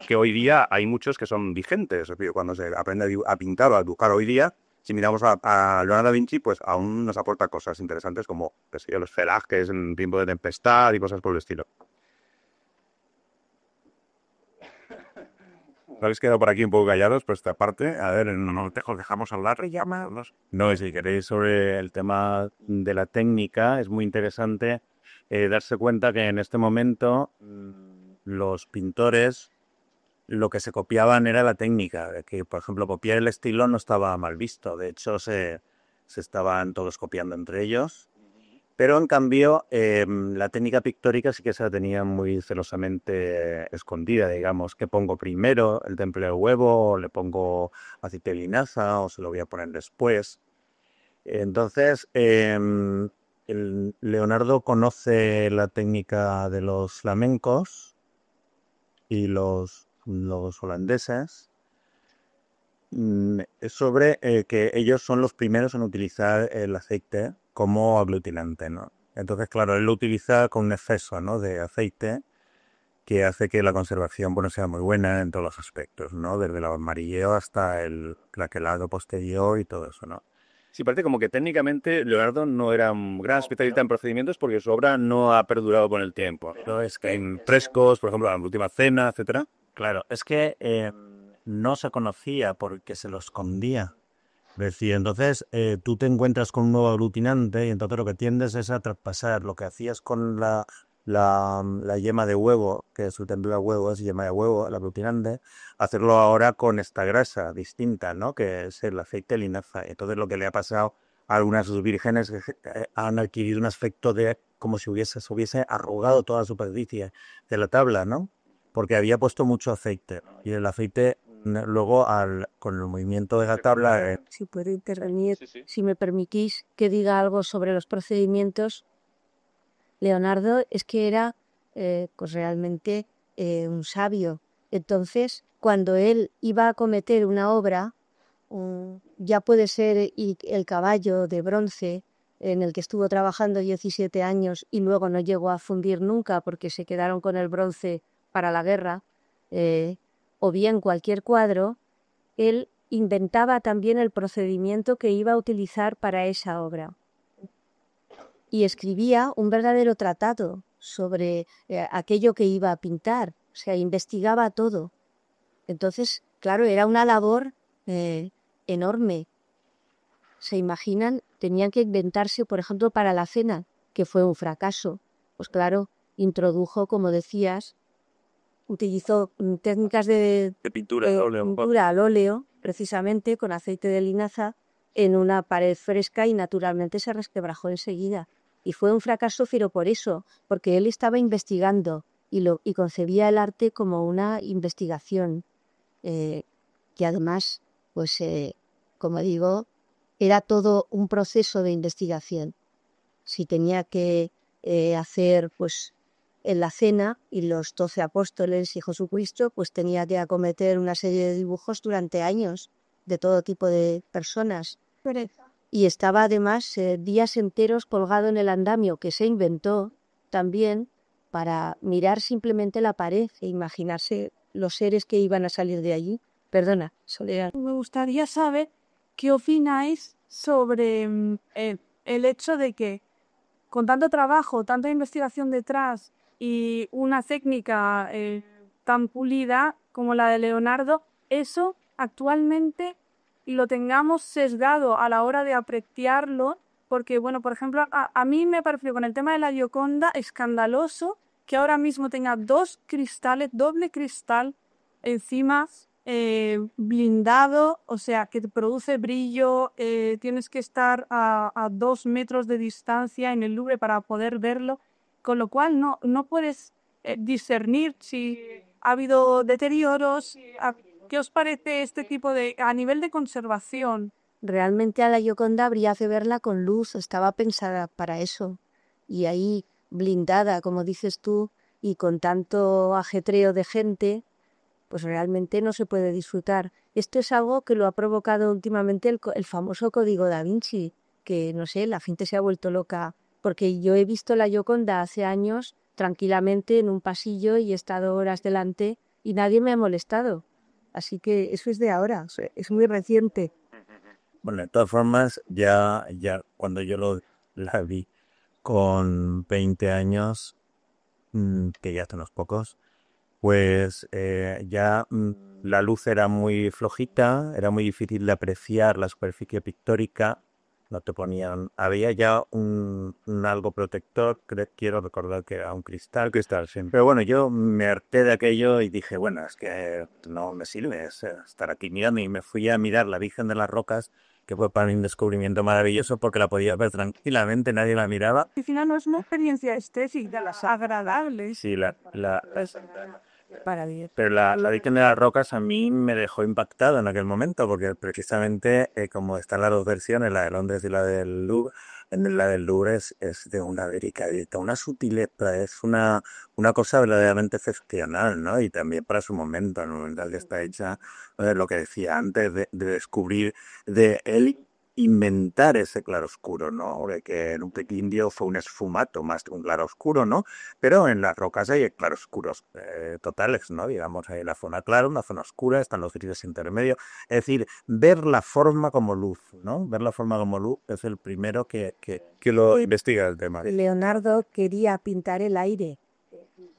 A: que hoy día hay muchos que son vigentes. Es decir, cuando se aprende a pintar o a dibujar hoy día, si miramos a Leonardo da Vinci, pues aún nos aporta cosas interesantes como, qué sé yo, los celajes en tiempo de tempestad y cosas por el estilo. Habéis quedado por aquí un poco callados por esta parte. A ver, no te dejamos hablar.
E: No, si queréis sobre el tema de la técnica, es muy interesante darse cuenta que en este momento los pintores lo que se copiaban era la técnica, que por ejemplo copiar el estilo no estaba mal visto, de hecho se estaban todos copiando entre ellos, pero en cambio la técnica pictórica sí que se la tenía muy celosamente escondida, digamos, que pongo primero el temple del huevo, o le pongo aceite de linaza, o se lo voy a poner después. Entonces, Leonardo conoce la técnica de los flamencos y los holandeses sobre que ellos son los primeros en utilizar el aceite como aglutinante, ¿no? Entonces, claro, él lo utiliza con un exceso, ¿no?, de aceite que hace que la conservación, bueno, sea muy buena en todos los aspectos, ¿no? Desde el amarilleo hasta el craquelado posterior y todo eso, ¿no?
A: Sí, parece como que técnicamente Leonardo no era un gran especialista en procedimientos porque su obra no ha perdurado con el tiempo.
E: Pero es que
A: En frescos, por ejemplo, la última cena, etcétera.
E: claro, es que no se conocía porque se lo escondía. Es decir, entonces tú te encuentras con un nuevo aglutinante y entonces lo que tiendes es a traspasar lo que hacías con la yema de huevo, que su templo de huevo es yema de huevo, el aglutinante, hacerlo ahora con esta grasa distinta, ¿no?, que es el aceite de linaza. Entonces lo que le ha pasado a algunas de sus vírgenes es que han adquirido un aspecto de como si se hubiese arrugado toda la superficie de la tabla, ¿no? Porque había puesto mucho aceite, ¿no? Y el aceite luego con el movimiento de la tabla...
C: Si puedo intervenir,
A: Sí, sí.
C: si me permitís que diga algo sobre los procedimientos. Leonardo es que era pues realmente un sabio. Entonces, cuando él iba a cometer una obra, ya puede ser el caballo de bronce en el que estuvo trabajando 17 años y luego no llegó a fundir nunca porque se quedaron con el bronce para la guerra, o bien cualquier cuadro, él inventaba también el procedimiento que iba a utilizar para esa obra. Y escribía un verdadero tratado sobre aquello que iba a pintar, o sea, investigaba todo. Entonces, claro, era una labor enorme. ¿Se imaginan? Tenían que inventarse, por ejemplo, para la cena, que fue un fracaso. Pues claro, introdujo, como decías, utilizó técnicas de
A: pintura al óleo.
C: pintura al óleo, precisamente con aceite de linaza, en una pared fresca y naturalmente se resquebrajó enseguida. Y fue un fracaso, pero por eso, porque él estaba investigando y concebía el arte como una investigación, que además, pues, como digo, era todo un proceso de investigación. Si tenía que hacer, pues, en la cena y los 12 apóstoles y Jesucristo, pues tenía que acometer una serie de dibujos durante años de todo tipo de personas. Y estaba además días enteros colgado en el andamio, que se inventó también para mirar simplemente la pared e imaginarse los seres que iban a salir de allí. Perdona, Soledad.
B: Me gustaría saber qué opináis sobre el hecho de que con tanto trabajo, tanta investigación detrás y una técnica tan pulida como la de Leonardo, eso actualmente lo tengamos sesgado a la hora de apreciarlo, porque, bueno, por ejemplo, a mí me pareció con el tema de la Gioconda escandaloso que ahora mismo tenga dos cristales, doble cristal encima blindado, o sea, que te produce brillo, tienes que estar a 2 metros de distancia en el Louvre para poder verlo, con lo cual no puedes discernir si ha habido deterioros. ¿Qué os parece este tipo a nivel de conservación?
C: Realmente a la Gioconda habría que verla con luz, estaba pensada para eso. Y ahí blindada, como dices tú, y con tanto ajetreo de gente, pues realmente no se puede disfrutar. Esto es algo que lo ha provocado últimamente el famoso Código Da Vinci, que no sé, la gente se ha vuelto loca, porque yo he visto la Gioconda hace años tranquilamente en un pasillo y he estado horas delante y nadie me ha molestado. Así que eso es de ahora, o sea, es muy reciente.
E: Bueno, de todas formas, ya cuando yo la vi con 20 años, que ya hace unos pocos, pues la luz era muy flojita, era muy difícil de apreciar la superficie pictórica, no te ponían, había ya un algo protector, quiero recordar que era un cristal,
A: Sí.
E: pero bueno, yo me harté de aquello y dije, bueno, es que no me sirve estar aquí mirando, y me fui a mirar la Virgen de las Rocas, que fue para mí un descubrimiento maravilloso porque la podía ver tranquilamente, nadie la miraba.
B: Al final no es una experiencia estética, las agradables.
E: Sí,
B: Para bien.
E: pero la Virgen de las Rocas a mí me dejó impactado en aquel momento, porque precisamente como están las dos versiones, la de Londres y la del Louvre, la del Louvre es de una delicadeza, una sutileza, es una cosa verdaderamente excepcional, ¿no? Y también para su momento, en el momento en el que está hecha, lo que decía antes, de descubrir, de él inventar ese claroscuro, ¿no? De que en un indio fue un esfumato más que un claroscuro, ¿no? Pero en las rocas hay claroscuros totales, ¿no? Digamos, hay la zona clara, una zona oscura, están los grises intermedios. Es decir, ver la forma como luz, ¿no? Ver la forma como luz es el primero que
A: lo investiga el tema.
C: Leonardo quería pintar el aire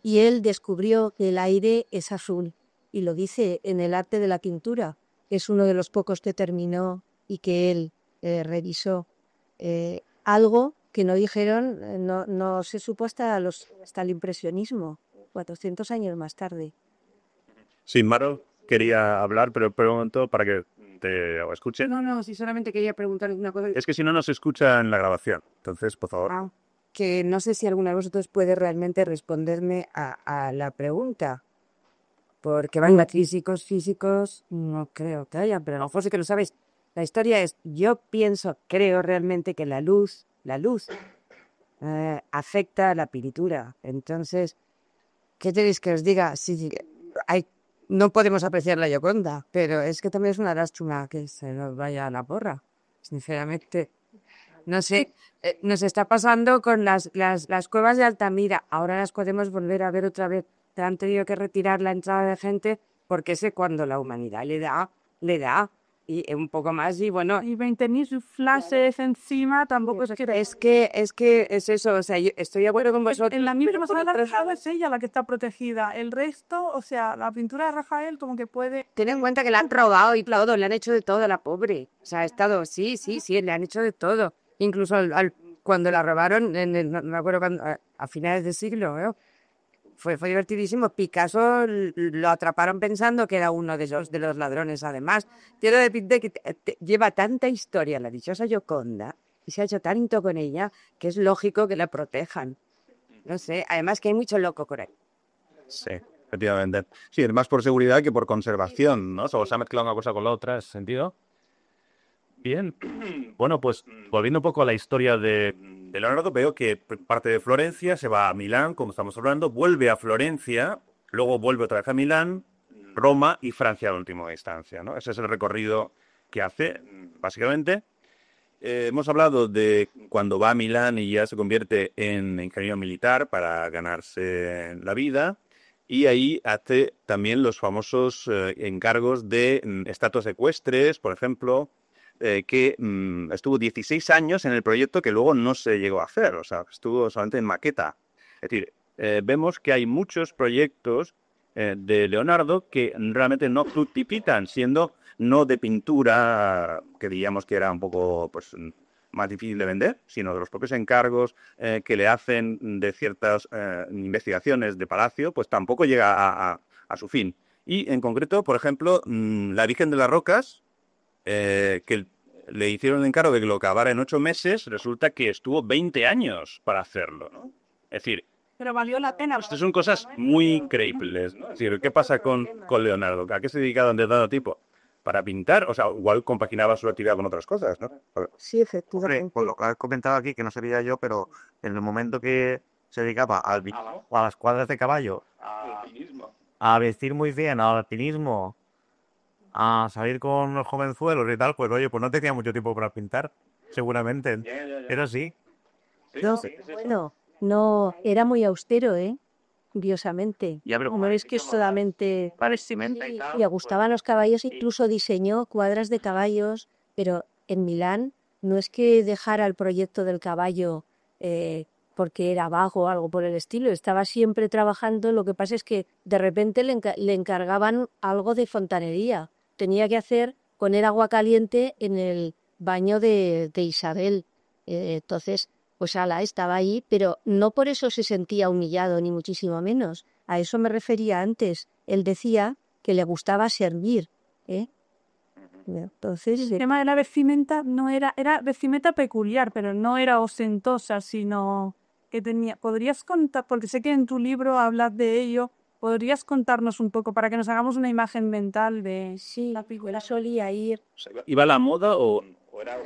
C: y él descubrió que el aire es azul y lo dice en el arte de la pintura. Es uno de los pocos que terminó y que él revisó. Algo que no dijeron, no se supo hasta el impresionismo, 400 años más tarde.
A: Sí, Maro quería hablar, pero pregunto para que te escuche.
F: No, sí, solamente quería preguntar una cosa.
A: Es que si no, no se escucha en la grabación. Entonces, por favor.
F: Que no sé si alguno de vosotros puede realmente responderme a la pregunta. Porque van físicos, no creo que haya, pero a lo mejor sí que lo sabéis. La historia es, yo creo realmente que la luz afecta a la pintura. Entonces, ¿qué queréis que os diga? Sí, no podemos apreciar la Gioconda, pero es que también es una lástima que se nos vaya a la porra. Sinceramente, no sé, nos está pasando con las cuevas de Altamira. Ahora las podemos volver a ver otra vez. Te han tenido que retirar la entrada de gente porque sé cuando la humanidad le da. Y un poco más, y bueno.
B: Y 20.000 flashes encima tampoco es que...
F: Es que es eso, o sea, yo estoy de acuerdo con vosotros.
B: En la misma sala de Rajao es ella la que está protegida. El resto, o sea, la pintura de Rafael como que puede...
F: Ten en cuenta que la han robado y todo, le han hecho de todo a la pobre. O sea, ha estado, sí, le han hecho de todo. Incluso cuando la robaron, no me acuerdo cuando, a finales del siglo, ¿eh? Fue divertidísimo. Picasso lo atraparon pensando que era uno de los ladrones, además. Quiero decirte que lleva tanta historia la dichosa Gioconda y se ha hecho tanto con ella que es lógico que la protejan. No sé, además que hay mucho loco por ahí.
A: Sí, efectivamente. Sí, es más por seguridad que por conservación, ¿no? Solo se ha mezclado una cosa con la otra, en ese sentido. Bien. Bueno, pues volviendo un poco a la historia de Leonardo, veo que parte de Florencia, se va a Milán, como estamos hablando, vuelve a Florencia, luego vuelve otra vez a Milán, Roma y Francia en última instancia, ¿no? Ese es el recorrido que hace, básicamente. Hemos hablado de cuando va a Milán y ya se convierte en ingeniero militar para ganarse la vida, y ahí hace también los famosos encargos de estatuas ecuestres, por ejemplo, que estuvo 16 años en el proyecto que luego no se llegó a hacer, o sea, estuvo solamente en maqueta. Es decir, vemos que hay muchos proyectos de Leonardo que realmente no fructifican, siendo no de pintura, que diríamos que era un poco pues más difícil de vender, sino de los propios encargos que le hacen de ciertas investigaciones de Palacio, pues tampoco llega a su fin. Y en concreto, por ejemplo, la Virgen de las Rocas, que le hicieron el encargo de que lo acabara en 8 meses, resulta que estuvo 20 años para hacerlo, ¿no? Es decir,
B: Pero valió la pena.
A: estas son cosas muy increíbles, ¿no? Es decir, ¿qué pasa con Leonardo? ¿A qué se dedicaba de todo tipo? ¿Para pintar? O sea, igual compaginaba su actividad con otras cosas, ¿no?
C: Sí,
D: Hombre,
C: efectivamente.
D: por lo que has comentado aquí, que no sabía yo, pero en el momento que se dedicaba a las cuadras de caballo, a vestir muy bien, al alpinismo, a salir con los jovenzuelos y tal, pues oye, pues no tenía mucho tiempo para pintar, seguramente. Era así.
C: No, bueno, no, era muy austero, curiosamente.
A: Ya, pero
C: No es que solamente
B: Para vestimenta y
C: sí,
B: tal.
C: le gustaban los caballos, incluso diseñó cuadras de caballos, pero en Milán no es que dejara el proyecto del caballo porque era vago o algo por el estilo, estaba siempre trabajando, lo que pasa es que de repente le encargaban algo de fontanería, tenía que poner agua caliente en el baño de Isabel. Entonces, pues ala, estaba ahí, pero no por eso se sentía humillado, ni muchísimo menos. A eso me refería antes. Él decía que le gustaba servir, ¿eh? Entonces,
B: El tema de la vestimenta no era vestimenta peculiar, pero no era ostentosa, sino que tenía. ¿Podrías contar, porque sé que en tu libro hablas de ello, podrías contarnos un poco para que nos hagamos una imagen mental de
C: sí,
B: la
C: él
B: figura?
C: solía ir.
A: ¿Iba a la moda o era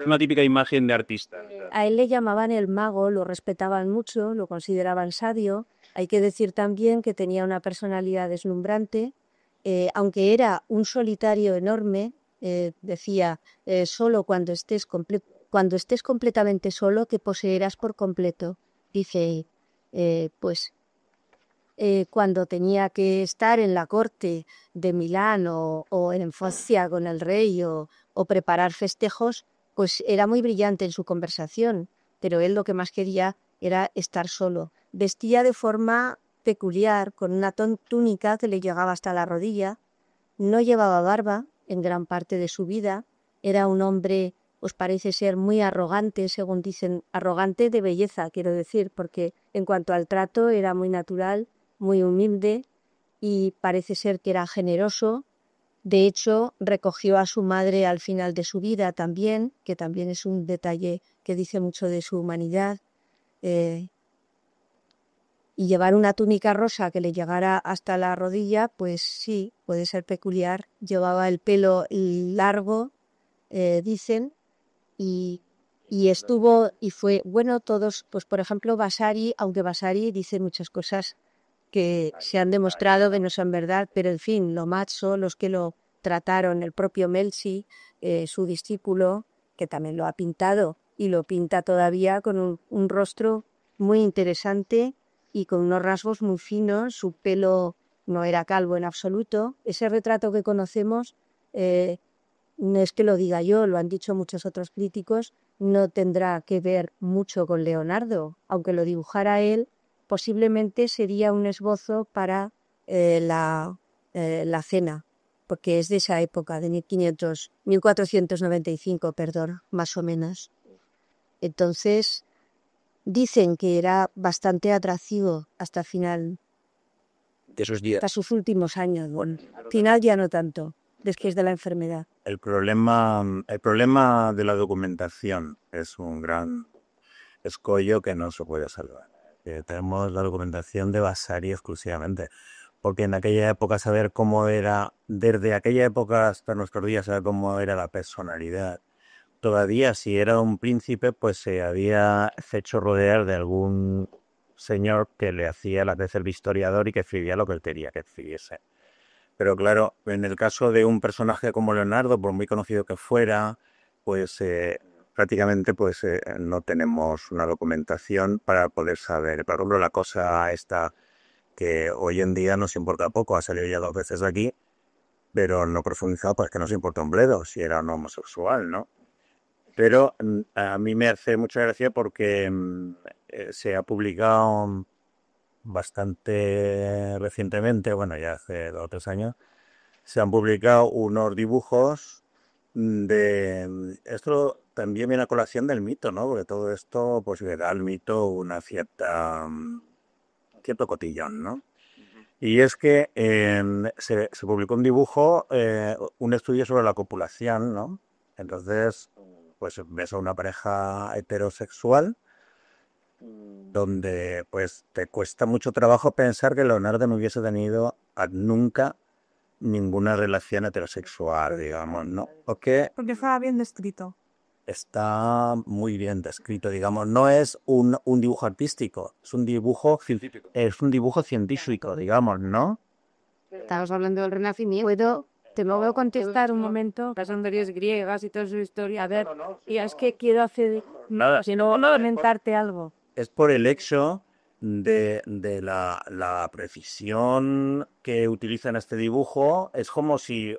A: una típica imagen de artista?
C: A él le llamaban el mago, lo respetaban mucho, lo consideraban sabio. Hay que decir también que tenía una personalidad deslumbrante, aunque era un solitario enorme, decía, solo cuando estés completamente solo, que poseerás por completo. Dice, pues cuando tenía que estar en la corte de Milán o en Focia con el rey o preparar festejos, pues era muy brillante en su conversación, pero él lo que más quería era estar solo. Vestía de forma peculiar, con una túnica que le llegaba hasta la rodilla, no llevaba barba en gran parte de su vida, era un hombre, pues parece ser muy arrogante, según dicen, arrogante de belleza, quiero decir, porque en cuanto al trato era muy natural, muy humilde y parece ser que era generoso. De hecho, recogió a su madre al final de su vida también, que también es un detalle que dice mucho de su humanidad. Y llevar una túnica rosa que le llegara hasta la rodilla, pues sí, puede ser peculiar. Llevaba el pelo largo, dicen, y, y fue, bueno, todos, pues por ejemplo, Vasari, aunque Vasari dice muchas cosas que se han demostrado que no son verdad, pero en fin, lo macho, los que lo trataron, el propio Melzi, su discípulo, que también lo ha pintado y lo pinta todavía con un rostro muy interesante y con unos rasgos muy finos, su pelo no era calvo en absoluto. Ese retrato que conocemos, no es que lo diga yo, lo han dicho muchos otros críticos, no tendrá que ver mucho con Leonardo, aunque lo dibujara él, posiblemente sería un esbozo para la cena, porque es de esa época, de 1495, perdón, más o menos. Entonces, dicen que era bastante atractivo hasta final,
A: De esos días.
C: hasta sus últimos años. Bueno, final ya no tanto, después de la enfermedad.
E: El problema de la documentación es un gran escollo que no se puede salvar. Tenemos la documentación de Vasari exclusivamente, porque en aquella época saber cómo era, desde aquella época hasta nuestros días, saber cómo era la personalidad. Todavía si era un príncipe, pues se había hecho rodear de algún señor que le hacía las veces el historiador y que escribía lo que él quería que escribiese. Pero claro, en el caso de un personaje como Leonardo, por muy conocido que fuera, pues prácticamente pues no tenemos una documentación para poder saber. Por ejemplo, la cosa esta que hoy en día nos importa poco, ha salido ya 2 veces aquí, pero no profundizado, pues que nos importa un bledo si era un homosexual, ¿no? Pero a mí me hace mucha gracia porque se ha publicado bastante recientemente, bueno, ya hace 2 o 3 años, se han publicado unos dibujos de... Esto también viene a colación del mito, ¿no? Porque todo esto pues le da al mito una cierto cotillón, ¿no? Y es que se publicó un dibujo, un estudio sobre la copulación, ¿no? Entonces, pues ves a una pareja heterosexual donde pues te cuesta mucho trabajo pensar que Leonardo no hubiese tenido nunca ninguna relación heterosexual, digamos, ¿no? Porque
B: Porque estaba bien descrito.
E: está muy bien descrito, digamos. No es un dibujo artístico, es un dibujo científico. Es un dibujo científico, digamos, ¿no?
F: Estamos hablando del Renacimiento. Te lo voy a contestar un momento. Las anteriores griegas y toda su historia. A ver,
C: Y es que quiero hacer,
E: Nada.
C: si no, comentarte algo.
E: Es por el hecho de la precisión que utiliza en este dibujo. Es como si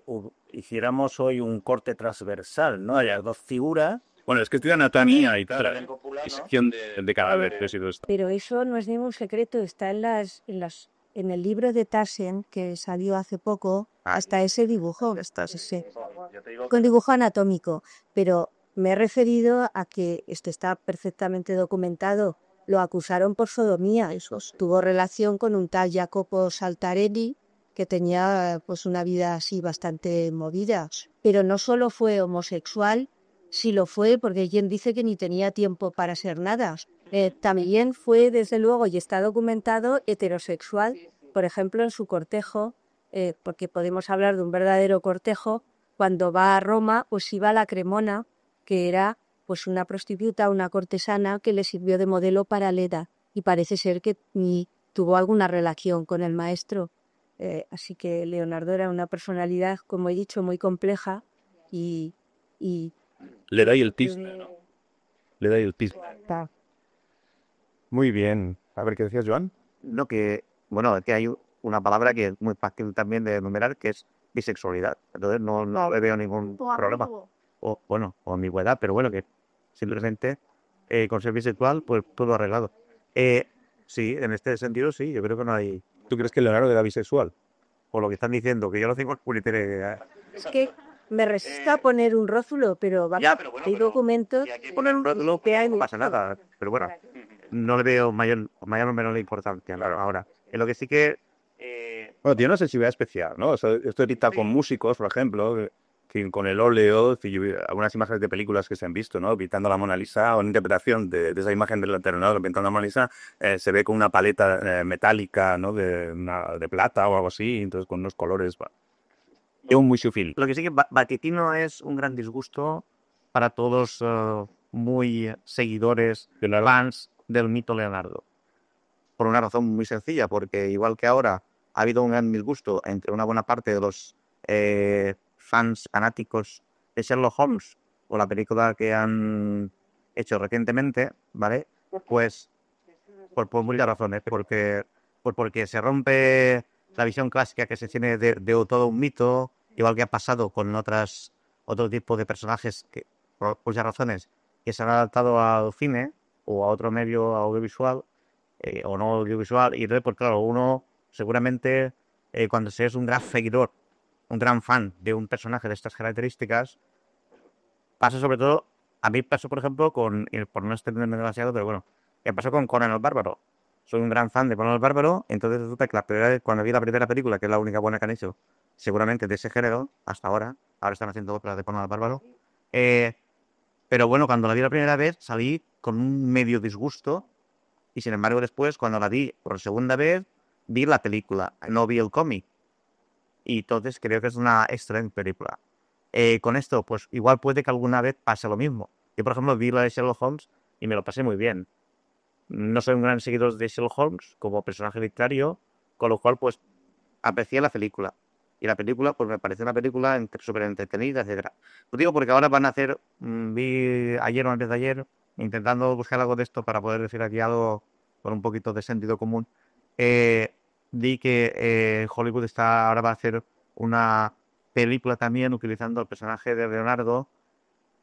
E: hiciéramos hoy un corte transversal, ¿no? Hay dos figuras.
A: Bueno, es que estudia anatomía y tal, y sección de cadáveres y todo esto.
C: Pero eso no es ningún secreto, está en el libro de Tassen, que salió hace poco, hasta ese dibujo, ese, con dibujo anatómico. Pero me he referido a que esto está perfectamente documentado. Lo acusaron por sodomía, eso tuvo relación con un tal Jacopo Saltarelli, que tenía pues una vida así bastante movida. Pero no solo fue homosexual, sí lo fue, porque quien dice que ni tenía tiempo para ser nada. También fue, desde luego, y está documentado, heterosexual, por ejemplo, en su cortejo, porque podemos hablar de un verdadero cortejo. Cuando va a Roma, pues iba a la Cremona, que era pues una prostituta, una cortesana que le sirvió de modelo para Leda, y parece ser que ni tuvo alguna relación con el maestro. Así que Leonardo era una personalidad, como he dicho, muy compleja y
A: Le da el tizne, ¿no? Le da el tizne.
D: Muy bien. A ver, ¿qué decías, Joan? No, que, bueno, es que hay una palabra que es muy fácil también de enumerar, que es bisexualidad. Entonces no le veo ningún problema. O, bueno, o ambigüedad, pero bueno, que simplemente con ser bisexual, pues todo arreglado. Sí, en este sentido sí, yo creo que no hay...
A: ¿Tú crees que Leonardo era bisexual?
D: Por lo que están diciendo, que yo lo tengo en Twitter.
C: es que me resisto a poner un rótulo, pero vamos, hay documentos
D: Poner un rótulo,
C: que hay
D: no pasa nada. Pero bueno, no le veo mayor o menor importancia, claro, ahora. En lo que sí que...
A: Bueno, tiene una sensibilidad especial, ¿no? O sea, esto edita con músicos, por ejemplo, que con el óleo, algunas imágenes de películas que se han visto, ¿no? Pintando la Mona Lisa, o una interpretación de esa imagen del Leonardo pintando la Mona Lisa, se ve con una paleta metálica, ¿no? De plata o algo así, entonces con unos colores. Es muy sutil.
D: Lo que sí que Vaticino es un gran disgusto para todos muy seguidores, fans del mito Leonardo. Por una razón muy sencilla, porque igual que ahora ha habido un gran disgusto entre una buena parte de los fans fanáticos de Sherlock Holmes o la película que han hecho recientemente, ¿vale? Pues por muchas razones, porque se rompe la visión clásica que se tiene de todo un mito, igual que ha pasado con otro tipo de personajes que, por muchas razones, que se han adaptado al cine o a otro medio audiovisual o no audiovisual, y entonces, pues claro, uno seguramente cuando se es un gran seguidor, un gran fan de un personaje de estas características, pasa sobre todo, a mí pasó por ejemplo por no extenderme demasiado, pero bueno, me pasó con Conan el Bárbaro. Soy un gran fan de Conan el Bárbaro, entonces resulta que cuando vi la primera película, que es la única buena que han hecho, seguramente de ese género, hasta ahora están haciendo otras de Conan el Bárbaro, pero bueno, cuando la vi la primera vez salí con un medio disgusto, y sin embargo después, cuando la vi por segunda vez, vi la película, no vi el cómic, y entonces creo que es una excelente película. Con esto, pues igual puede que alguna vez pase lo mismo. Yo, por ejemplo, vi la de Sherlock Holmes y me lo pasé muy bien. No soy un gran seguidor de Sherlock Holmes como personaje literario, con lo cual, pues, aprecié la película. Y la película, pues, me pareció una película súper entretenida, etcétera. Lo digo porque ahora van a hacer, vi ayer o antes de ayer, intentando buscar algo de esto para poder decir aquí algo con un poquito de sentido común. Vi que Hollywood ahora va a hacer una película también utilizando el personaje de Leonardo.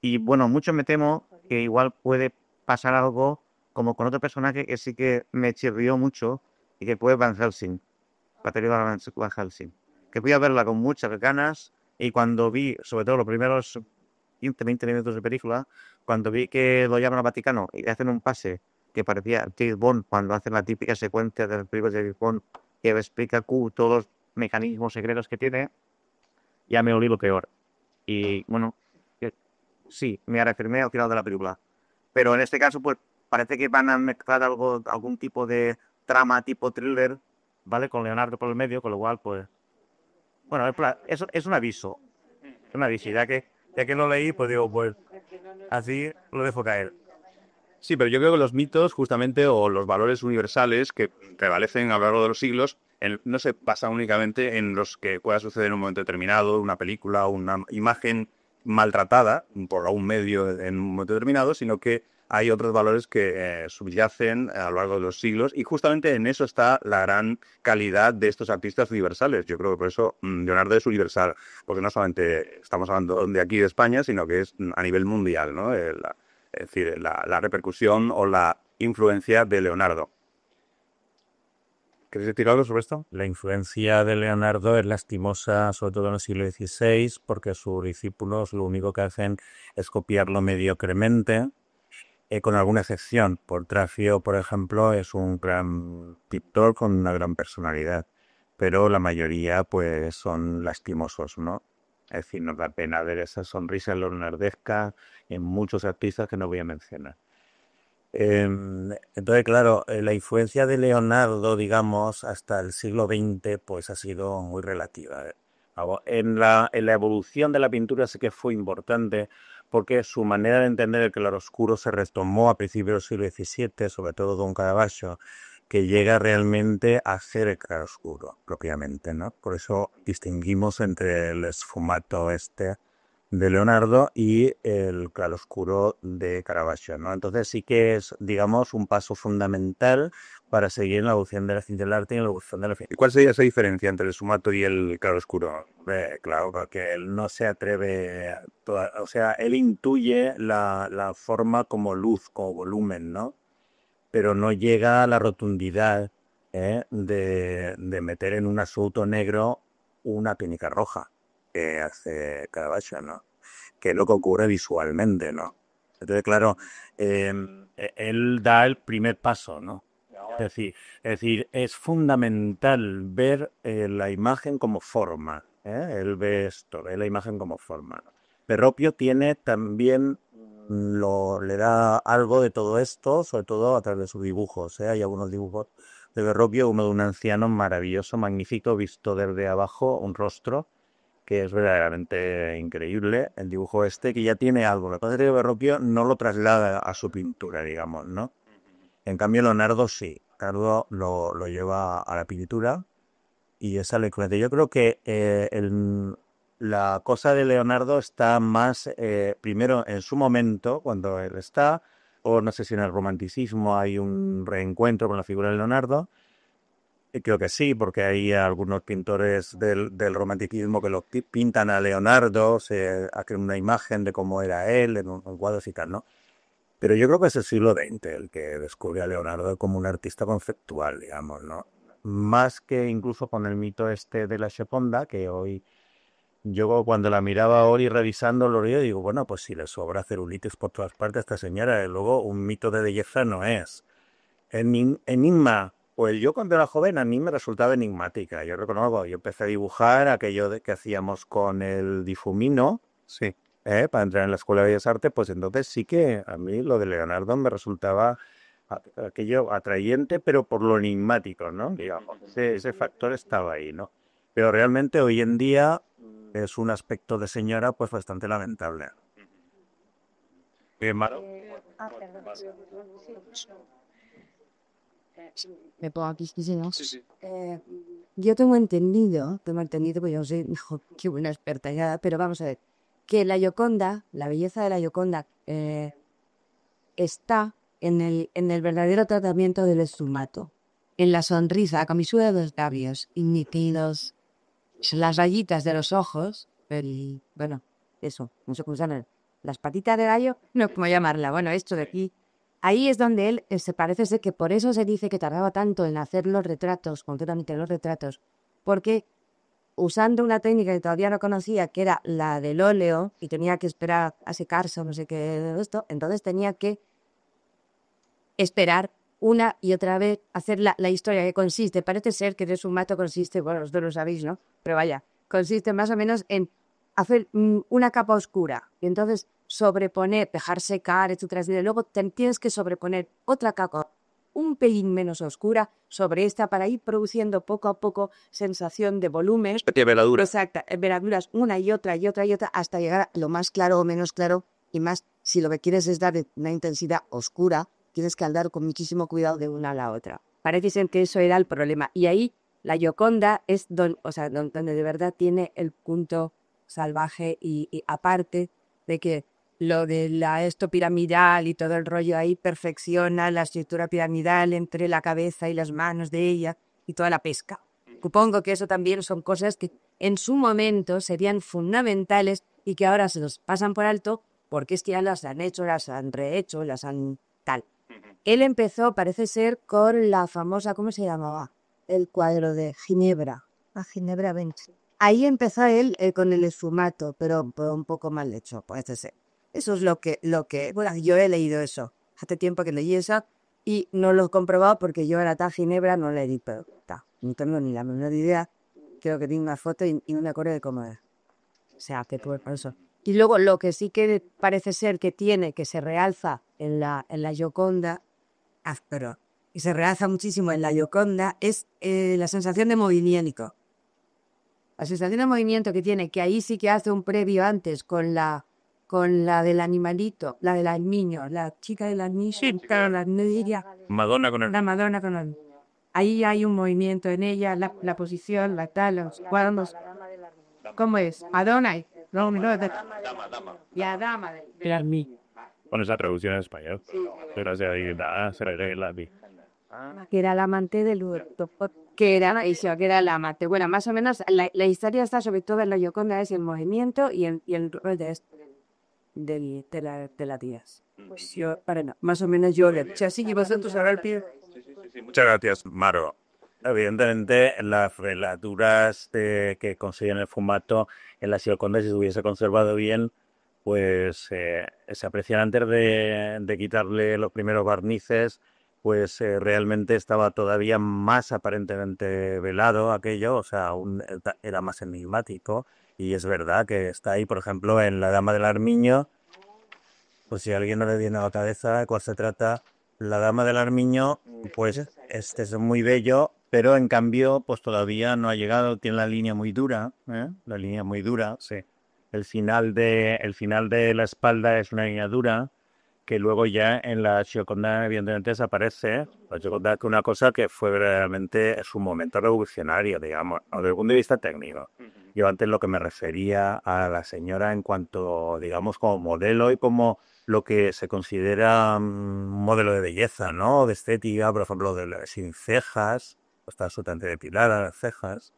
D: Y bueno, mucho me temo que igual puede pasar algo como con otro personaje que sí que me chirrió mucho y que fue Van Helsing, la película Van Helsing, que fui a verla con muchas ganas, y cuando vi, sobre todo los primeros 15-20 minutos de película, cuando vi que lo llaman al Vaticano y hacen un pase que parecía James Bond, cuando hacen la típica secuencia del película de James Bond, que explica Q todos los mecanismos secretos que tiene, ya me olí lo peor. Y bueno, sí, me reafirmé al final de la película. Pero en este caso, pues parece que van a mezclar algún tipo de trama tipo thriller, ¿vale? Con Leonardo por el medio, con lo cual, pues... Bueno, es un aviso. Es un aviso. Y ya que lo leí, pues digo, pues así lo dejo caer.
A: Sí, pero yo creo que los mitos, justamente, o los valores universales que prevalecen a lo largo de los siglos, no se basan únicamente en los que pueda suceder en un momento determinado, una película o una imagen maltratada por algún medio en un momento determinado, sino que hay otros valores que subyacen a lo largo de los siglos, y justamente en eso está la gran calidad de estos artistas universales. Yo creo que por eso Leonardo es universal, porque no solamente estamos hablando de aquí de España, sino que es a nivel mundial, ¿no? Es decir, la repercusión o la influencia de Leonardo. ¿Quieres decir algo sobre esto?
E: La influencia de Leonardo es lastimosa, sobre todo en el siglo XVI, porque sus discípulos lo único que hacen es copiarlo mediocremente, con alguna excepción. Portrafio, por ejemplo, es un gran pintor con una gran personalidad, pero la mayoría pues son lastimosos, ¿no? Es decir, nos da pena ver esa sonrisa leonardesca en muchos artistas que no voy a mencionar. Entonces, claro, la influencia de Leonardo, digamos, hasta el siglo XX, pues ha sido muy relativa. En la evolución de la pintura sí que fue importante, porque su manera de entender el claroscuro se retomó a principios del siglo XVII, sobre todo Don Caravaggio, que llega realmente a ser el claroscuro, propiamente, ¿no? Por eso distinguimos entre el sfumato de Leonardo y el claroscuro de Caravaggio, ¿no? Entonces sí que es, digamos, un paso fundamental para seguir en la evolución de la ciencia del arte y en la evolución de la
A: ¿Y cuál sería esa diferencia entre el sfumato y el claroscuro?
E: Claro, porque él no se atreve, o sea, él intuye la forma como luz, como volumen, ¿no? Pero no llega a la rotundidad de meter en un absoluto negro una túnica roja que hace Caravaggio, ¿no? Que es lo que ocurre visualmente, ¿no? Entonces, claro, él da el primer paso, ¿no? Es decir, es fundamental ver la imagen como forma, ¿eh? Él ve esto, ve la imagen como forma, ¿no? Verrocchio tiene también, le da algo de todo esto, sobre todo a través de sus dibujos, ¿eh? Hay algunos dibujos de Verrocchio, uno de un anciano maravilloso, magnífico, visto desde abajo, un rostro, que es verdaderamente increíble, el dibujo que ya tiene algo. Lo que pasa es que Verrocchio no lo traslada a su pintura, digamos, ¿no? En cambio, Leonardo sí. Leonardo lo lleva a la pintura y esa le influencia. Yo creo que la cosa de Leonardo está más, primero, en su momento, cuando él está, o no sé si en el romanticismo hay un reencuentro con la figura de Leonardo. Creo que sí, porque hay algunos pintores del romanticismo que lo pintan a Leonardo, se hacen una imagen de cómo era él en unos cuadros y tal, ¿no? Pero yo creo que es el siglo XX el que descubre a Leonardo como un artista conceptual, digamos, ¿no? Más que incluso con el mito de la Gioconda, que hoy, yo cuando la miraba hoy revisándolo, digo, bueno, pues si le sobra celulitis por todas partes a esta señora, y luego un mito de belleza no es. Enigma, pues yo cuando era joven a mí me resultaba enigmática. Yo reconozco, yo empecé a dibujar aquello que hacíamos con el difumino,
A: Sí.
E: para entrar en la Escuela de Bellas Artes, pues entonces sí que a mí lo de Leonardo me resultaba aquello atrayente, pero por lo enigmático, ¿no? Digamos, ese factor estaba ahí, ¿no? Pero realmente hoy en día es un aspecto de señora pues bastante lamentable.
A: Bien, Maro.
F: Me pongo aquí, sí, ¿no?
A: Sí.
F: Yo tengo entendido, pues yo soy, hijo, qué buena experta ya, pero vamos a ver, que la Gioconda, la belleza de la Gioconda, está en el verdadero tratamiento del esfumato, en la sonrisa, la comisura de los labios, nítidos, las rayitas de los ojos, bueno, eso, no sé cómo se llaman, las patitas de gallo, no sé cómo llamarla, bueno, esto de aquí. Ahí es donde él se parece ser que por eso se dice que tardaba tanto en hacer los retratos, concretamente los retratos, porque usando una técnica que todavía no conocía, que era la del óleo, y tenía que esperar a secarse o no sé qué de esto, entonces tenía que esperar una y otra vez hacer la historia que consiste, parece ser que de Sumato consiste, bueno, vosotros lo sabéis, ¿no? Pero vaya, consiste más o menos en hacer una capa oscura y entonces sobreponer, dejar secar, etcétera, y luego tienes que sobreponer otra capa un pelín menos oscura sobre esta para ir produciendo poco a poco sensación de volumen.
A: Especie de veladura.
F: Exacto, veladuras una y otra y otra y otra hasta llegar a lo más claro o menos claro y más si lo que quieres es dar una intensidad oscura, tienes que andar con muchísimo cuidado de una a la otra. Parece ser que eso era el problema. Y ahí la Gioconda es donde de verdad tiene el punto salvaje y aparte de que lo de esto piramidal y todo el rollo ahí perfecciona la estructura piramidal entre la cabeza y las manos de ella y toda la pesca. Supongo que eso también son cosas que en su momento serían fundamentales y que ahora se nos pasan por alto porque es que ya las han hecho, las han rehecho, las han tal. Él empezó, parece ser, con la famosa, ¿cómo se llamaba? El cuadro de Ginebra.
C: A Ginebra 20.
F: Ahí empezó él con el esfumato, pero un poco mal hecho, parece ser. Eso es lo que, bueno, yo he leído eso. Hace tiempo que leí eso y no lo he comprobado porque yo era tal Ginebra, no leí, pero no tengo ni la menor idea. Creo que tengo una foto y no me acuerdo de cómo es. O sea, que por eso. Y luego lo que sí que parece ser que tiene, que se realza en la Gioconda, y se realza muchísimo en la Gioconda, es la sensación de movimiento. La sensación de movimiento que tiene, que ahí sí que hace un previo antes con la del animalito, la del niño, la chica de las niñas, claro, la
A: Madonna con el...
F: la Madonna con el... Ahí hay un movimiento en ella, la posición, la tal, los cuadros. ¿Cómo es? Madonna. No, la dama de las niñas.
E: Con esa traducción en español. Gracias a
C: Que era la amante del huerto.
F: Que era la amante. Bueno, más o menos la historia está sobre todo en la Gioconda, es el movimiento y el rol de la Díaz. Pues yo, más o menos yo le he dicho así y vosotros ahora el pie.
A: Muchas gracias, Maro.
E: Evidentemente, las velaturas que consiguen el fumato en la Gioconda, si se hubiese conservado bien, pues se aprecian antes de quitarle los primeros barnices, pues realmente estaba todavía más aparentemente velado aquello, o sea, aún era más enigmático. Y es verdad que está ahí, por ejemplo, en La Dama del Armiño, pues si a alguien no le viene a la cabeza de cuál se trata, La Dama del Armiño, pues este es muy bello, pero en cambio, pues todavía no ha llegado, tiene la línea muy dura, la línea muy dura, sí. El final de la espalda es una línea dura, que luego ya en la Gioconda evidentemente desaparece. La Gioconda es una cosa que fue realmente en su momento revolucionario, digamos, desde el punto de vista técnico. Yo antes lo que me refería a la señora en cuanto, digamos, como modelo y como lo que se considera un modelo de belleza, ¿no? De estética, por ejemplo, sin cejas, está absolutamente depilada las cejas.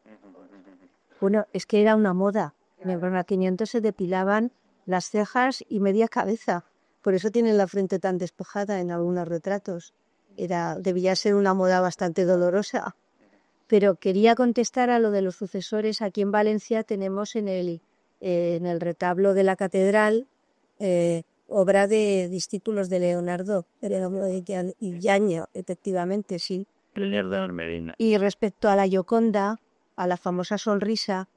C: Bueno, es que era una moda. En el Renacimiento se depilaban las cejas y media cabeza. Por eso tienen la frente tan despejada en algunos retratos. Debía ser una moda bastante dolorosa. Pero quería contestar a lo de los sucesores. Aquí en Valencia tenemos en el retablo de la catedral obra de discípulos de Leonardo y Yaño, efectivamente, sí. Y respecto a la Gioconda, a la famosa sonrisa,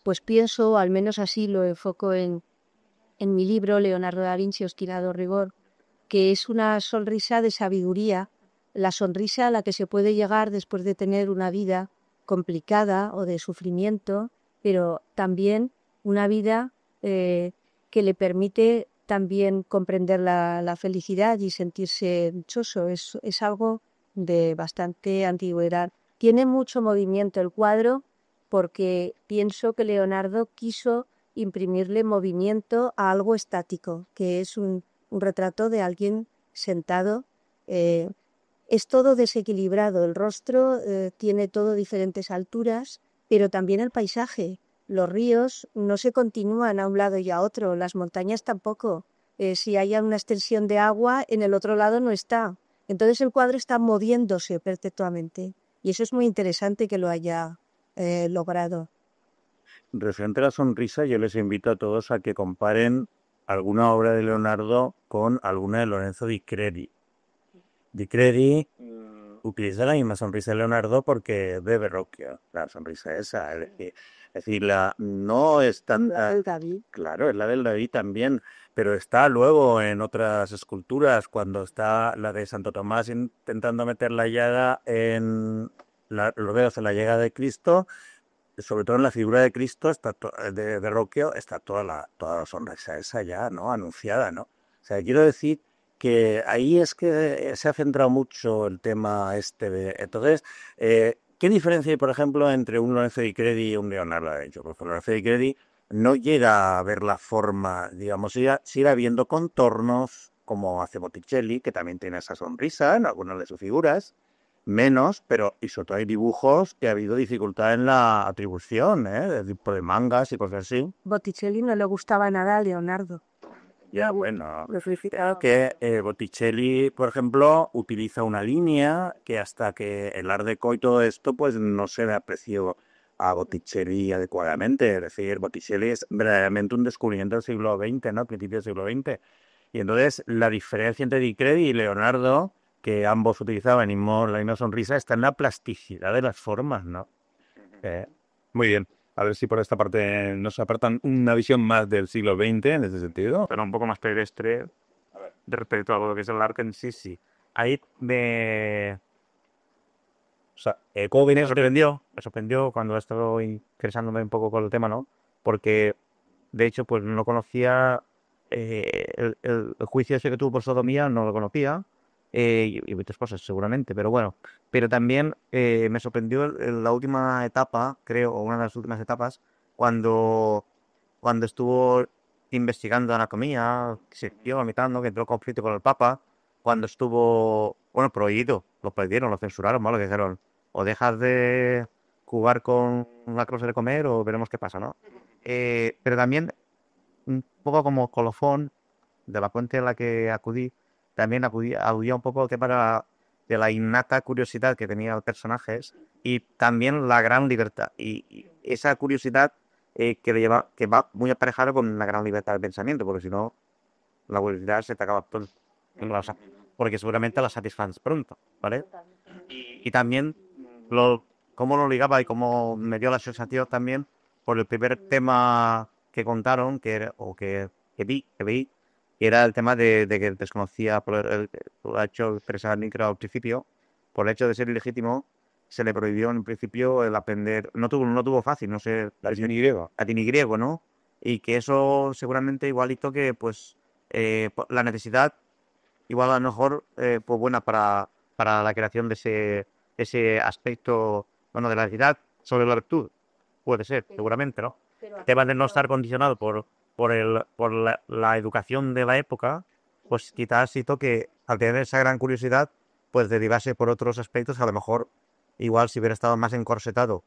C: pues pienso, al menos así lo enfoco en mi libro, Leonardo da Vinci, Obstinado rigor, que es una sonrisa de sabiduría, la sonrisa a la que se puede llegar después de tener una vida complicada o de sufrimiento, pero también una vida que le permite también comprender la felicidad y sentirse dichoso. Es algo de bastante antigüedad. Tiene mucho movimiento el cuadro porque pienso que Leonardo quiso imprimirle movimiento a algo estático, que es un retrato de alguien sentado. Es todo desequilibrado, el rostro tiene todo diferentes alturas, pero también el paisaje. Los ríos no se continúan a un lado y a otro, las montañas tampoco. Si hay una extensión de agua, en el otro lado no está. Entonces el cuadro está moviéndose perpetuamente y eso es muy interesante que lo haya logrado.
E: Referente a la sonrisa, yo les invito a todos a que comparen alguna obra de Leonardo con alguna de Lorenzo di Credi. Di Credi utiliza la misma sonrisa de Leonardo porque es de Verrocchio, la sonrisa esa. Es decir, no es tan...
C: David.
E: Claro, es la del David también, pero está luego en otras esculturas, cuando está la de Santo Tomás intentando meter la llaga en los dedos en la llaga de Cristo, sobre todo en la figura de Cristo de Verrocchio, está toda la sonrisa esa ya, ¿no? Anunciada, ¿no? O sea, quiero decir que ahí es que se ha centrado mucho el tema Entonces, ¿qué diferencia hay, por ejemplo, entre un Lorenzo di Credi y un Leonardo da Vinci? Porque Lorenzo di Credi no llega a ver la forma, digamos, sigue viendo contornos, como hace Botticelli, que también tiene esa sonrisa en algunas de sus figuras, menos, pero y sobre todo hay dibujos que ha habido dificultad en la atribución, de tipo de mangas y cosas así.
C: Botticelli no le gustaba nada a Leonardo.
E: Ya, bueno,
C: Lo felicitaba.
E: que Botticelli, por ejemplo, utiliza una línea que hasta que el Art Deco y todo esto, pues no se le apreció a Botticelli adecuadamente. Es decir, Botticelli es verdaderamente un descubrimiento del siglo XX, ¿no? Principios del siglo XX. Y entonces la diferencia entre Di Credi y Leonardo, que ambos utilizaban la misma sonrisa, está en la plasticidad de las formas, ¿no?
A: Muy bien. A ver si por esta parte nos apartan una visión más del siglo XX en ese sentido.
D: Pero un poco más pedestre de respecto a lo que es el arte en sí, sí. Ahí
A: O sea,
D: ¿cómo viene? Me sorprendió cuando he estado interesándome un poco con el tema, ¿no? Porque, de hecho, pues no conocía el juicio ese que tuvo por sodomía, no lo conocía, y muchas cosas seguramente, pero bueno. Pero también me sorprendió en la última etapa, creo, o una de las últimas etapas, cuando estuvo investigando anatomía, que se dio a mitad, ¿no? Que entró en conflicto con el Papa, cuando estuvo, bueno, prohibido, lo prohibieron, lo censuraron, ¿no? Le dijeron, o dejas de jugar con la cruz de comer o veremos qué pasa, ¿no? Pero también, un poco como colofón de la fuente a la que acudí, también aludía un poco al tema de la innata curiosidad que tenía el personaje y también la gran libertad. Y esa curiosidad que va muy aparejada con la gran libertad de pensamiento, porque si no, la curiosidad se te acaba pronto. Porque seguramente la satisfaz pronto, ¿vale? Y también cómo lo ligaba y cómo me dio la sensación también por el primer tema que contaron, que vi, que era el tema de que desconocía por el hecho de expresar Nicro al principio, por el hecho de ser ilegítimo, se le prohibió en principio el aprender, no tuvo fácil, no sé,
A: latín y griego.
D: latín y griego, ¿no? Y que eso seguramente igualito que pues la necesidad igual a lo mejor pues buena para la creación de ese aspecto, bueno, de la necesidad sobre la virtud, puede ser, seguramente, ¿no? El tema de no estar condicionado por la educación de la época, pues quizás hizo que al tener esa gran curiosidad, pues derivase por otros aspectos que a lo mejor, igual si hubiera estado más encorsetado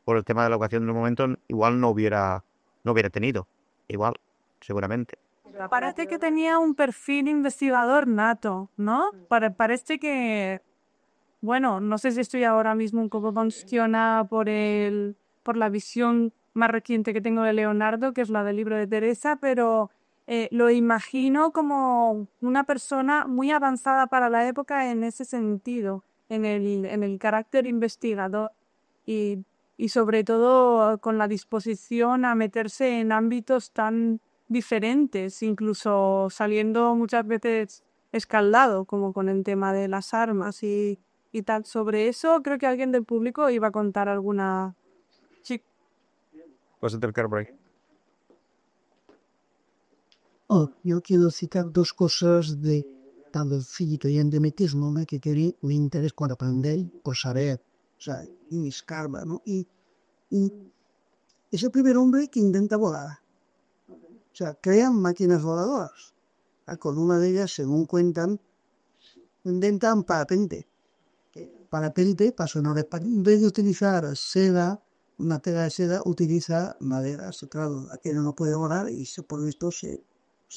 D: por el tema de la educación del momento, igual no hubiera tenido, igual, seguramente.
B: Parece que tenía un perfil investigador nato, ¿no? Parece que, bueno, no sé si estoy ahora mismo un poco congestionada por la visión más reciente que tengo de Leonardo, que es la del libro de Teresa, pero lo imagino como una persona muy avanzada para la época en ese sentido, en el carácter investigador y sobre todo con la disposición a meterse en ámbitos tan diferentes, incluso saliendo muchas veces escaldado, como con el tema de las armas y tal. Sobre eso creo que alguien del público iba a contar alguna... Sí.
A: Puedes intercar por ahí.
G: Yo quiero citar dos cosas de tal físico y endemetismo, ¿no? Que quería mi interés cuando aprendí, pues saber, o sea, y escarba, ¿no? Y es el primer hombre que intenta volar. O sea, crean máquinas voladoras. Con una de ellas, según cuentan, inventan parapente. Parapente pasó en vez de utilizar seda, una tela de seda, utiliza madera. Claro, aquello no puede volar y por esto se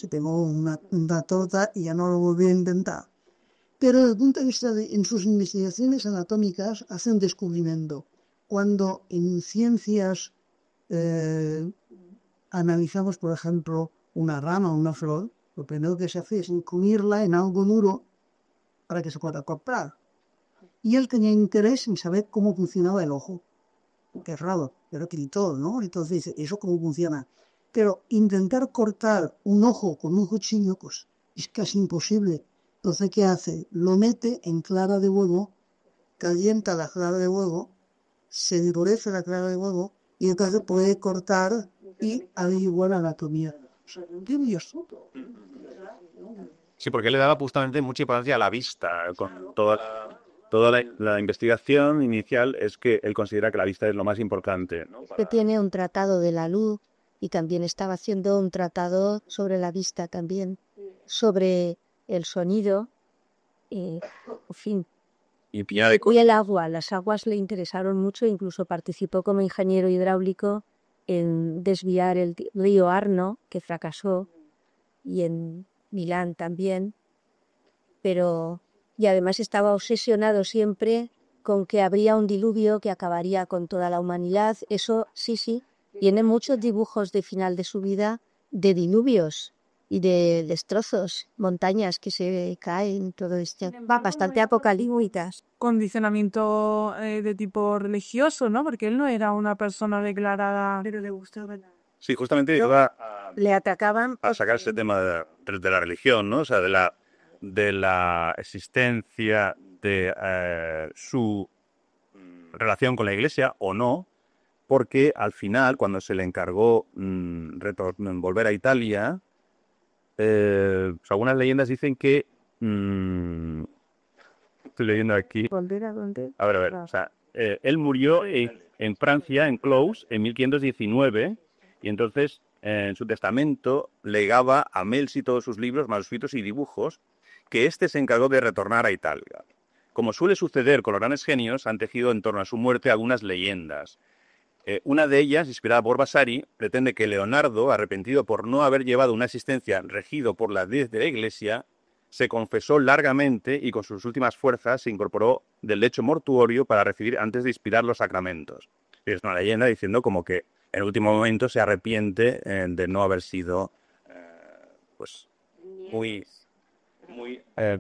G: pegó una torta y ya no lo volvió a intentar. Pero desde el punto de vista en sus investigaciones anatómicas hace un descubrimiento. Cuando en ciencias analizamos, por ejemplo, una rama o una flor, lo primero que se hace es incluirla en algo duro para que se pueda comprar. Y él tenía interés en saber cómo funcionaba el ojo. Qué raro, pero escritor, ¿no? Entonces dice, ¿eso cómo funciona? Pero intentar cortar un ojo con un cuchillo, pues es casi imposible. Entonces, ¿qué hace? Lo mete en clara de huevo, calienta la clara de huevo, se endurece la clara de huevo y entonces puede cortar y averiguar la anatomía. O sea, ¿entiendes esto?
A: Sí, porque le daba justamente mucha importancia a la vista. Con toda la investigación inicial es que él considera que la vista es lo más importante, ¿no?
C: Que tiene un tratado de la luz y también estaba haciendo un tratado sobre la vista también, sobre el sonido, en fin.
A: Y pilla de
C: Y el agua, las aguas le interesaron mucho, incluso participó como ingeniero hidráulico en desviar el río Arno, que fracasó, y en Milán también, y además estaba obsesionado siempre con que habría un diluvio que acabaría con toda la humanidad. Eso sí, tiene muchos dibujos de final de su vida de diluvios y de destrozos, montañas que se caen, todo esto. Va bastante apocalípticas.
B: Condicionamiento de tipo religioso, ¿no? Porque él no era una persona declarada, pero le gustaba la...
A: Sí, justamente iba
C: Le atacaban
A: a sacar ese tema de la religión, ¿no? O sea, de la existencia de su relación con la Iglesia o no, porque al final, cuando se le encargó volver a Italia, pues algunas leyendas dicen que... estoy leyendo aquí.
C: ¿Volver a dónde?
A: A ver. O sea, él murió en Francia, en Clous, en 1519, y entonces en su testamento legaba a Melzi todos sus libros, manuscritos y dibujos, que éste se encargó de retornar a Italia. Como suele suceder con los grandes genios, han tejido en torno a su muerte algunas leyendas. Una de ellas, inspirada por Vasari, pretende que Leonardo, arrepentido por no haber llevado una existencia regido por la ley de la Iglesia, se confesó largamente y con sus últimas fuerzas se incorporó del lecho mortuorio para recibir antes de expirar los sacramentos. Es una leyenda diciendo como que en el último momento se arrepiente de no haber sido pues muy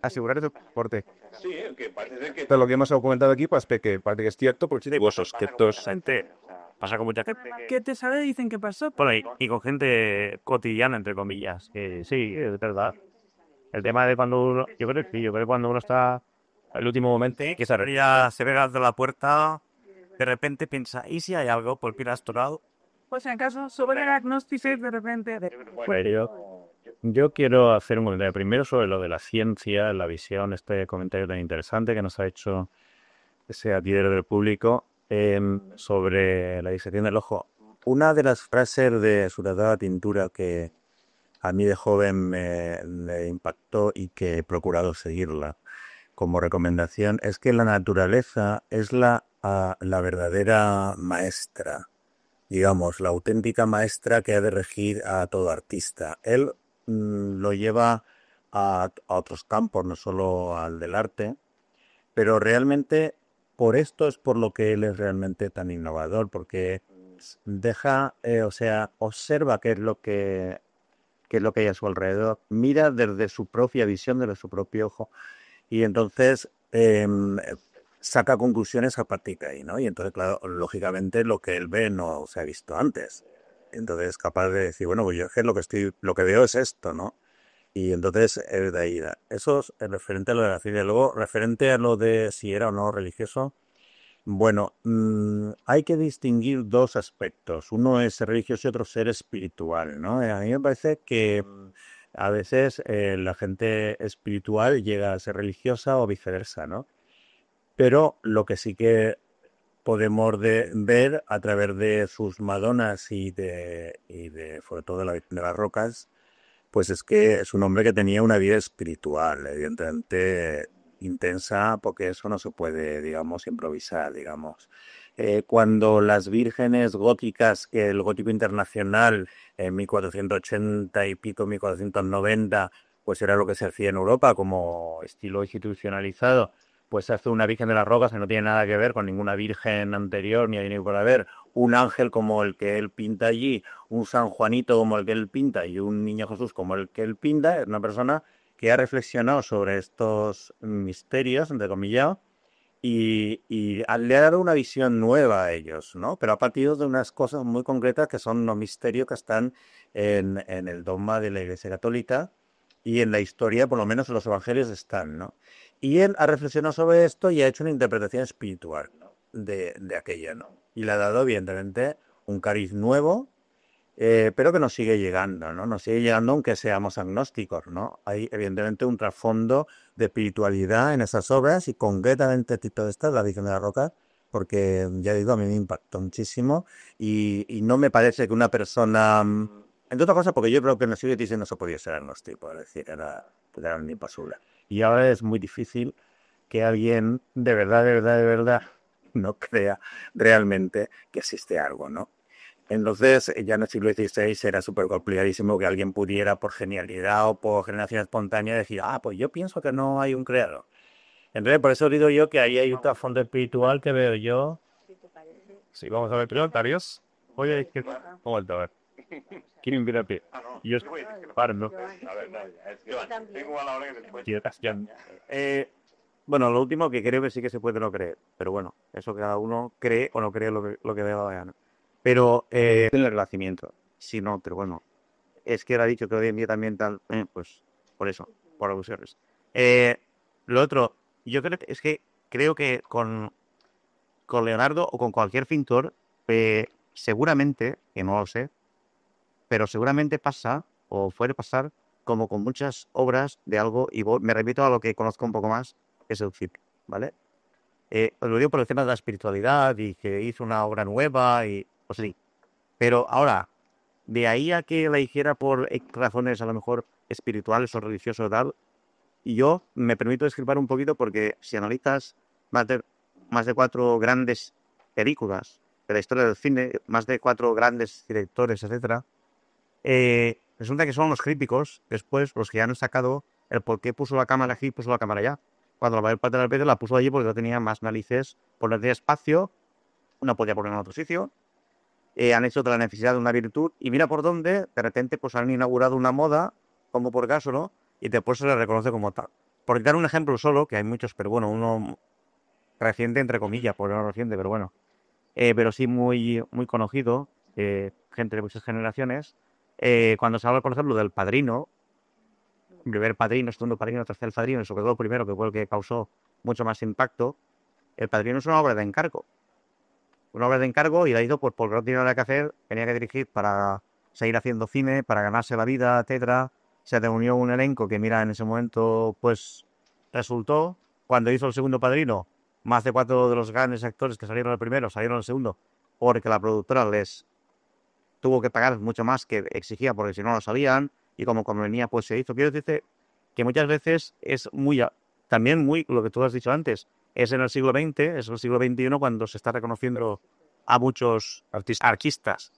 H: asegurar el transporte.
A: sí, que parece que todo lo que hemos documentado aquí pues que parece que es cierto porque hay vosotros que estos
D: Gente, pasa con mucha gente.
B: ¿Qué te sabe? Dicen que pasó.
D: Bueno, y con gente cotidiana, entre comillas. Que sí, es verdad. El tema de cuando uno... Yo creo que cuando uno está en el último momento, que se ve de la puerta, de repente piensa, ¿y si hay algo por el astorado?
B: Pues en acaso, sobre el agnóstico de repente...
E: Bueno, yo quiero hacer un comentario primero sobre lo de la ciencia, la visión, este comentario tan interesante que nos ha hecho ese adhiero del público sobre la disección del ojo. Una de las frases de su tratada tintura que a mí de joven me impactó y que he procurado seguirla como recomendación es que la naturaleza es la verdadera maestra, digamos, la auténtica maestra que ha de regir a todo artista. Él lo lleva a otros campos, no solo al del arte, pero realmente por esto es por lo que él es realmente tan innovador, porque deja, observa qué es lo que hay a su alrededor, mira desde su propia visión, desde su propio ojo, y entonces saca conclusiones a partir de ahí, ¿no? Y entonces, claro, lógicamente lo que él ve no se ha visto antes. Entonces es capaz de decir, bueno, pues yo es que lo que veo es esto, ¿no? Y entonces de ahí. Eso es referente a lo de la ciencia. Luego, referente a lo de si era o no religioso, bueno, hay que distinguir dos aspectos. Uno es ser religioso y otro ser espiritual, ¿no? A mí me parece que a veces la gente espiritual llega a ser religiosa o viceversa, ¿no? Pero lo que sí que podemos ver a través de sus Madonas y sobre todo de la Virgen de las Rocas, pues es que es un hombre que tenía una vida espiritual, evidentemente intensa, porque eso no se puede, digamos, improvisar, digamos. Cuando las vírgenes góticas, que el gótico internacional en 1480 y pico, 1490, pues era lo que se hacía en Europa como estilo institucionalizado, pues hace una Virgen de las Rocas que no tiene nada que ver con ninguna virgen anterior ni hay ni por haber, un ángel como el que él pinta allí, un San Juanito como el que él pinta y un Niño Jesús como el que él pinta. Es una persona que ha reflexionado sobre estos misterios, entre comillas, y le ha dado una visión nueva a ellos, ¿no? Pero ha partido de unas cosas muy concretas que son los misterios que están en el dogma de la Iglesia Católica y en la historia, por lo menos en los evangelios están, ¿no? Y él ha reflexionado sobre esto y ha hecho una interpretación espiritual, ¿no? de aquello, ¿no? Y le ha dado, evidentemente, un cariz nuevo, pero que nos sigue llegando, ¿no? Nos sigue llegando aunque seamos agnósticos, ¿no? Hay, evidentemente, un trasfondo de espiritualidad en esas obras y concretamente Tito de esta, La Virgen de la Roca, porque, ya digo, a mí me impactó muchísimo y no me parece que una persona... Entre otras cosas, porque yo creo que en el siglo XVI no se podía ser agnóstico, es decir, era un imposible. Y ahora es muy difícil que alguien de verdad no crea realmente que existe algo, ¿no? Entonces, ya en el siglo XVI era súper complicadísimo que alguien pudiera, por genialidad o por generación espontánea, decir, pues yo pienso que no hay un creador. Entonces, por eso digo yo que ahí hay un trasfondo espiritual que veo yo.
H: Sí, vamos a ver preguntarios. Oye, ¿qué tal? A ver. ¿Quién invita a pie? Yo estoy parando. A ver, tengo a la hora que después.
E: Bueno, lo último que creo que sí que se puede no creer, pero bueno, eso cada uno cree o no cree lo que vea la gana. Pero en el Renacimiento, sí, no, pero bueno, es que él ha dicho que hoy en día también tal, pues por eso, por alusiones. Lo otro, yo creo que con Leonardo o con cualquier pintor, seguramente, que no lo sé, pero seguramente pasa, o puede pasar, como con muchas obras de algo, y me repito a lo que conozco un poco más, que es el cine, ¿vale? Os lo digo por el tema de la espiritualidad y que hizo una obra nueva y pues sí. Pero ahora, de ahí a que la hiciera por razones a lo mejor espirituales o religiosas o tal, y yo me permito discrepar un poquito porque si analizas más de 4 grandes películas de la historia del cine, más de 4 grandes directores, etcétera, resulta que son los críticos después los que ya han sacado el por qué puso la cámara aquí y puso la cámara allá. Cuando la mayor parte de las veces la puso allí porque no tenía más narices ponerle espacio, no podía poner en otro sitio. Han hecho de la necesidad de una virtud y mira por dónde, de repente pues han inaugurado una moda, como por caso, ¿no? Y después se le reconoce como tal. Por dar un ejemplo solo, que hay muchos, pero bueno, uno reciente, entre comillas, por no reciente, pero bueno, pero sí muy, muy conocido, gente de muchas generaciones, cuando se habla, por ejemplo, del Padrino, primer Padrino, segundo Padrino, tercer Padrino, y sobre todo el primero, que fue el que causó mucho más impacto, el Padrino es una obra de encargo. Una obra de encargo y la hizo porque no tenía nada que hacer, tenía que dirigir para seguir haciendo cine, para ganarse la vida, etcétera. Se reunió un elenco que, mira, en ese momento, pues, resultó. Cuando hizo el segundo Padrino, más de 4 de los grandes actores que salieron el primero, salieron el segundo, porque la productora les tuvo que pagar mucho más que exigía, porque si no lo sabían, y como convenía, pues se hizo. Quiero decirte que muchas veces es también muy, lo que tú has dicho antes, es en el siglo XX, es el siglo XXI cuando se está reconociendo a muchos artistas.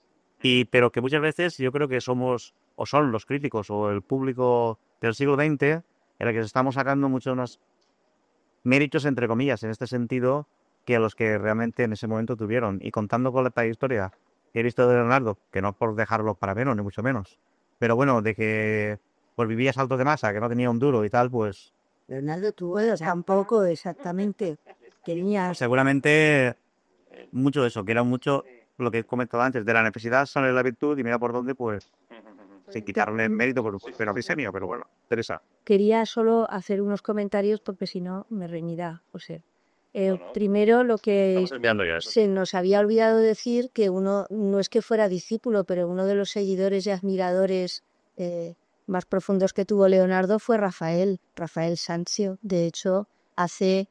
E: Pero que muchas veces yo creo que somos, o son los críticos, o el público del siglo XX, en el que estamos sacando muchos más méritos, entre comillas, en este sentido, que los que realmente en ese momento tuvieron. Y contando con la historia que he visto de Leonardo, que no por dejarlo para menos, ni mucho menos, pero bueno, de que pues vivía saltos de masa, que no tenía un duro y tal, pues...
C: Leonardo tuvo tampoco exactamente. Tenía...
E: Seguramente mucho de eso, que era mucho lo que he comentado antes, de la necesidad sale la virtud y mira por dónde, pues, sin quitarle el mérito, pero diseño, pero bueno, Teresa.
C: Quería solo hacer unos comentarios porque si no me reñirá, José. Primero, lo que se nos había olvidado decir, que uno no es que fuera discípulo, pero uno de los seguidores y admiradores más profundos que tuvo Leonardo fue Rafael Sanzio. De hecho, hace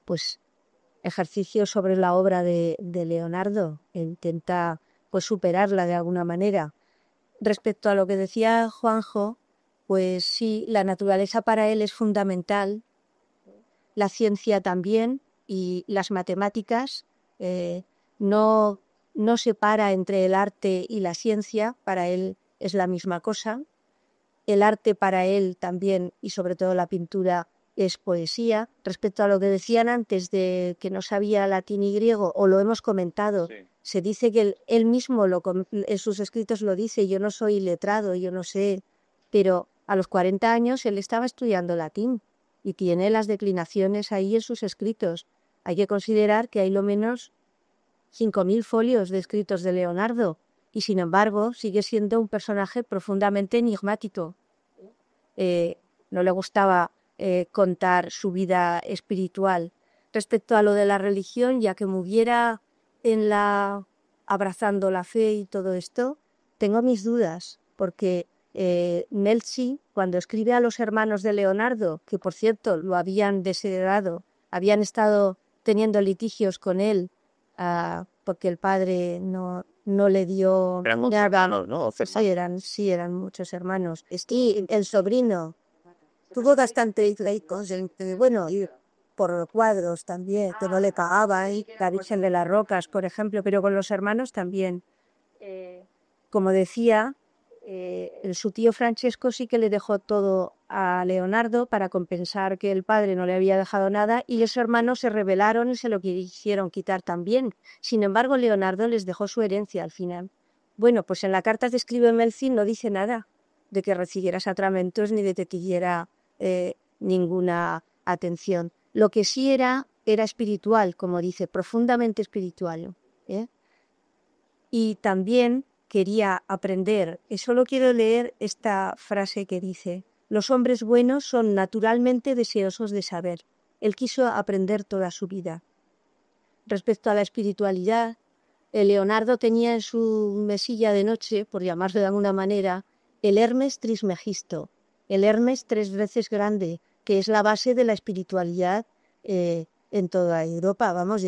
C: pues ejercicios sobre la obra de Leonardo e intenta pues superarla de alguna manera. Respecto a lo que decía Juanjo, pues sí, la naturaleza para él es fundamental, la ciencia también, y las matemáticas no separa entre el arte y la ciencia, para él es la misma cosa. El arte para él también, y sobre todo la pintura, es poesía. Respecto a lo que decían antes de que no sabía latín y griego, o lo hemos comentado, sí. Se dice que él mismo en sus escritos lo dice, yo no soy letrado, yo no sé, pero a los 40 años él estaba estudiando latín y tiene las declinaciones ahí en sus escritos. Hay que considerar que hay lo menos 5.000 folios de escritos de Leonardo y, sin embargo, sigue siendo un personaje profundamente enigmático. No le gustaba contar su vida espiritual. Respecto a lo de la religión, ya que me hubiera abrazando la fe y todo esto, tengo mis dudas, porque Melzi, cuando escribe a los hermanos de Leonardo, que por cierto lo habían desheredado, habían estado teniendo litigios con él, porque el padre no le dio...
E: Eran muchos hermanos, ¿no?
C: Sí, eran muchos hermanos. Y el sobrino tuvo bastante laicos, bueno, y por cuadros también, que no le pagaban, y la Virgen de las Rocas, por ejemplo, pero con los hermanos también. Como decía, su tío Francesco sí que le dejó todo a Leonardo para compensar que el padre no le había dejado nada, y los hermanos se rebelaron y se lo quisieron quitar también. Sin embargo, Leonardo les dejó su herencia al final. Bueno, pues en la carta que escribe Melzi no dice nada de que recibiera sacramentos ni de que tuviera ninguna atención. Lo que sí era espiritual, como dice, profundamente espiritual. Y también quería aprender, y solo quiero leer esta frase que dice: los hombres buenos son naturalmente deseosos de saber. Él quiso aprender toda su vida. Respecto a la espiritualidad, Leonardo tenía en su mesilla de noche, por llamarlo de alguna manera, el Hermes Trismegisto, el Hermes 3 veces grande, que es la base de la espiritualidad en toda Europa, vamos,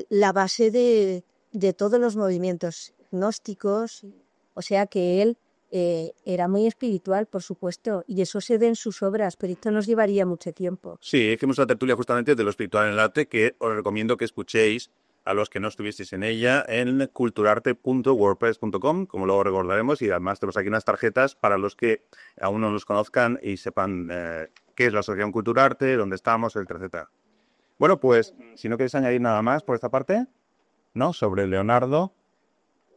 C: la base de todos los movimientos gnósticos, o sea que él era muy espiritual, por supuesto, y eso se ve en sus obras, pero esto nos llevaría mucho tiempo.
A: Sí, hicimos una tertulia justamente de lo espiritual en el arte, que os recomiendo que escuchéis a los que no estuvisteis en ella en culturarte.wordpress.com, como luego recordaremos, y además tenemos aquí unas tarjetas para los que aún no nos conozcan y sepan qué es la Asociación Culturarte, dónde estamos, etcétera. Bueno, pues, si no queréis añadir nada más por esta parte, ¿no? Sobre Leonardo,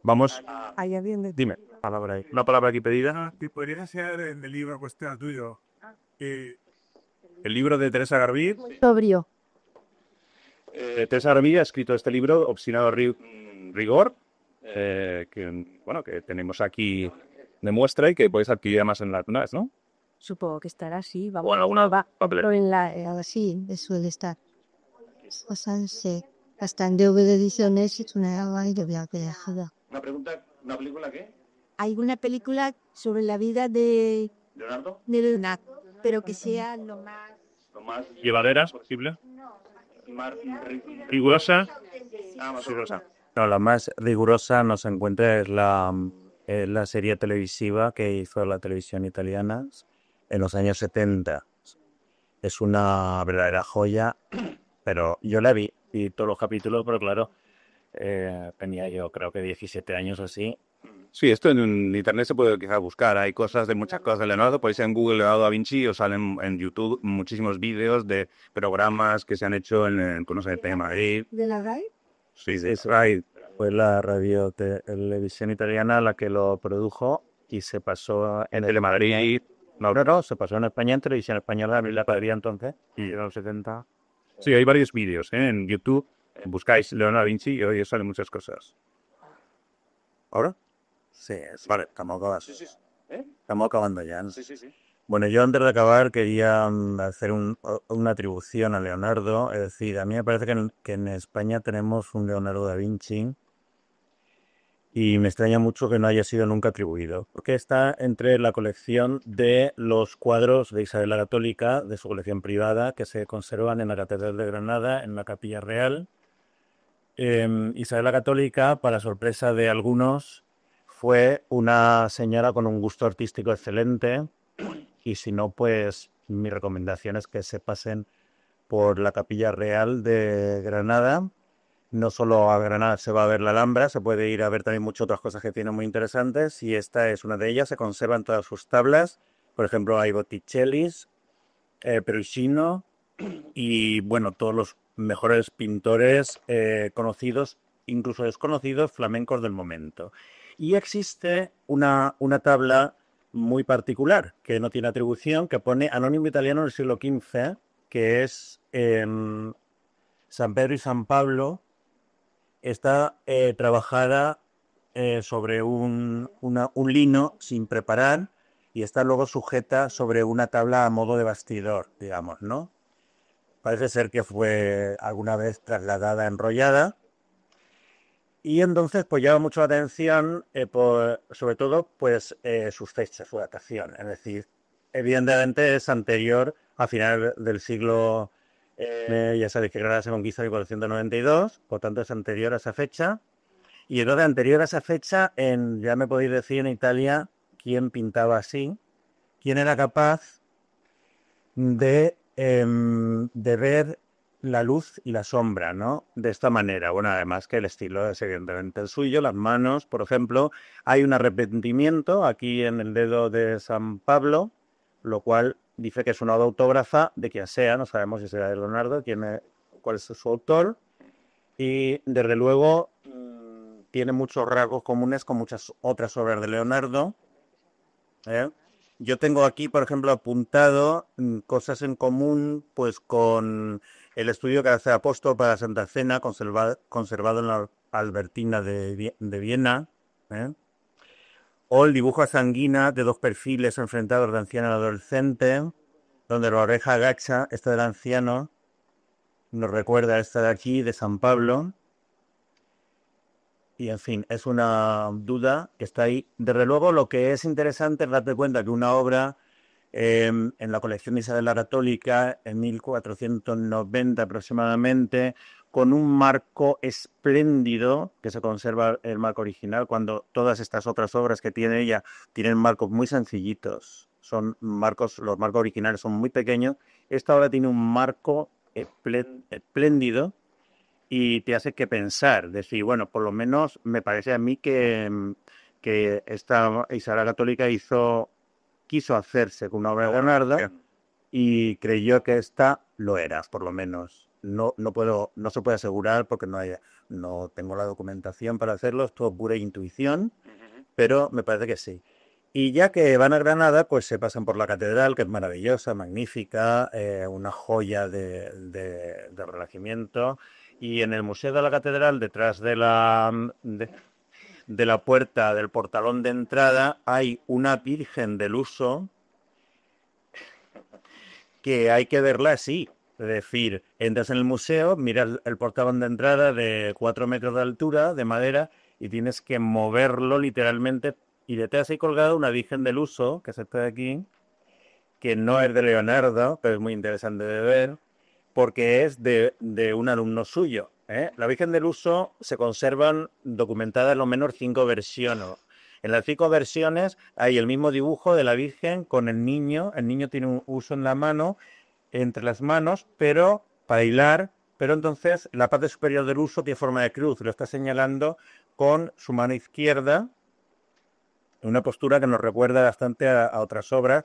A: vamos... Dime. Una palabra aquí pedida.
I: Podría ser en el libro cuestión tuyo.
A: El libro de Teresa Garbí.
C: Sobrio.
A: Teresa Garbí ha escrito este libro, Obstinado Rigor, que tenemos aquí de muestra y que podéis adquirir además en las NAS, ¿no?
C: Supongo que estará así. Vamos.
A: Bueno, alguna
C: Pero sí, suele estar. O sea, sí. Hasta en DVD ediciones es una y de viajada.
A: Una película ¿qué?
C: Hay una película sobre la vida de
A: ¿Leonardo?
C: Pero que sea lo más...
H: ¿Llevadera posible? ¿Rigurosa?
A: Más rigurosa.
E: No, la más rigurosa nos encuentra es la serie televisiva que hizo la televisión italiana en los años 70. Es una verdadera joya, pero yo la vi y todos los capítulos, pero claro, tenía yo creo que 17 años o así.
A: Sí, esto en internet se puede quizás buscar. Hay cosas de muchas cosas de Leonardo. Podéis en Google Leonardo da Vinci os salen en YouTube muchísimos vídeos de programas que se han hecho en el de Madrid.
C: ¿De la RAI?
A: Sí, de RAI.
E: Fue la radio televisión italiana la que lo produjo y se pasó en Telemadrid. No, se pasó en España en televisión española, la padría entonces, y en los 70.
A: Sí, hay varios vídeos en YouTube. Buscáis Leonardo da Vinci y hoy os salen muchas cosas. ¿Ahora?
E: Sí, vale, estamos acabando.
A: Sí.
E: Estamos acabando ya, ¿no?
A: Sí.
E: Bueno, yo antes de acabar quería hacer una atribución a Leonardo. Es decir, a mí me parece que en España tenemos un Leonardo da Vinci y me extraña mucho que no haya sido nunca atribuido, porque está entre la colección de los cuadros de Isabel la Católica, de su colección privada, que se conservan en la Catedral de Granada, en la Capilla Real. Isabel la Católica, para sorpresa de algunos, fue una señora con un gusto artístico excelente, y si no, pues mi recomendación es que se pasen por la Capilla Real de Granada. No solo a Granada se va a ver la Alhambra, se puede ir a ver también muchas otras cosas que tienen muy interesantes, y esta es una de ellas. Se conservan todas sus tablas. Por ejemplo, hay Botticellis, Perugino y, bueno, todos los mejores pintores conocidos, incluso desconocidos, flamencos del momento. Y existe una tabla muy particular, que no tiene atribución, que pone Anónimo Italiano del siglo XV, que es San Pedro y San Pablo está trabajada sobre un lino sin preparar y está luego sujeta sobre una tabla a modo de bastidor, digamos, ¿no? Parece ser que fue alguna vez trasladada enrollada. Y entonces pues llama mucho la atención, sobre todo, pues sus fechas, su datación. Es decir, evidentemente es anterior a final del siglo, ya sabéis que Granada se conquista en 1492, por tanto es anterior a esa fecha. Y entonces anterior a esa fecha, ya me podéis decir en Italia quién pintaba así, quién era capaz de ver la luz y la sombra, ¿no? De esta manera. Bueno, además que el estilo es evidentemente el suyo, las manos, por ejemplo, hay un arrepentimiento aquí en el dedo de San Pablo, lo cual dice que es una obra autógrafa de quien sea, no sabemos si será de Leonardo, cuál es su autor, y desde luego tiene muchos rasgos comunes con muchas otras obras de Leonardo, ¿eh? Yo tengo aquí, por ejemplo, apuntado cosas en común pues con el estudio que hace Apóstol para Santa Cena, conservado en la Albertina de Viena, ¿eh? O el dibujo a sanguina de dos perfiles enfrentados de anciano y adolescente, donde la oreja agacha, esta del anciano, nos recuerda a esta de aquí, de San Pablo. Y en fin, es una duda que está ahí. Desde luego, lo que es interesante es darte cuenta que una obra en la colección de Isabel la Católica, en 1490 aproximadamente, con un marco espléndido, que se conserva el marco original, cuando todas estas otras obras que tiene ella tienen marcos muy sencillitos. Los marcos originales son muy pequeños. Esta obra tiene un marco espléndido, y te hace que pensar, decir, bueno, por lo menos me parece a mí que esta Isabel la Católica quiso hacerse con una obra de Leonardo y creyó que esta lo era, por lo menos. No se puede asegurar porque no tengo la documentación para hacerlo, es todo pura intuición, pero me parece que sí. Y ya que van a Granada, pues se pasan por la catedral, que es maravillosa, magnífica, una joya de Renacimiento. Y en el Museo de la Catedral, detrás de la puerta, del portalón de entrada, hay una Virgen del Uso que hay que verla así. Es decir, entras en el museo, miras el portalón de entrada de 4 metros de altura, de madera, y tienes que moverlo literalmente. Y detrás hay colgada una Virgen del Uso, que es esta de aquí, que no es de Leonardo, pero es muy interesante de ver, porque es de un alumno suyo, ¿eh? La Virgen del Uso se conservan documentadas lo menos 5 versiones. En las 5 versiones hay el mismo dibujo de la Virgen con el niño. El niño tiene un uso en la mano, entre las manos, pero para hilar, pero entonces la parte superior del uso tiene forma de cruz, lo está señalando con su mano izquierda, una postura que nos recuerda bastante a otras obras,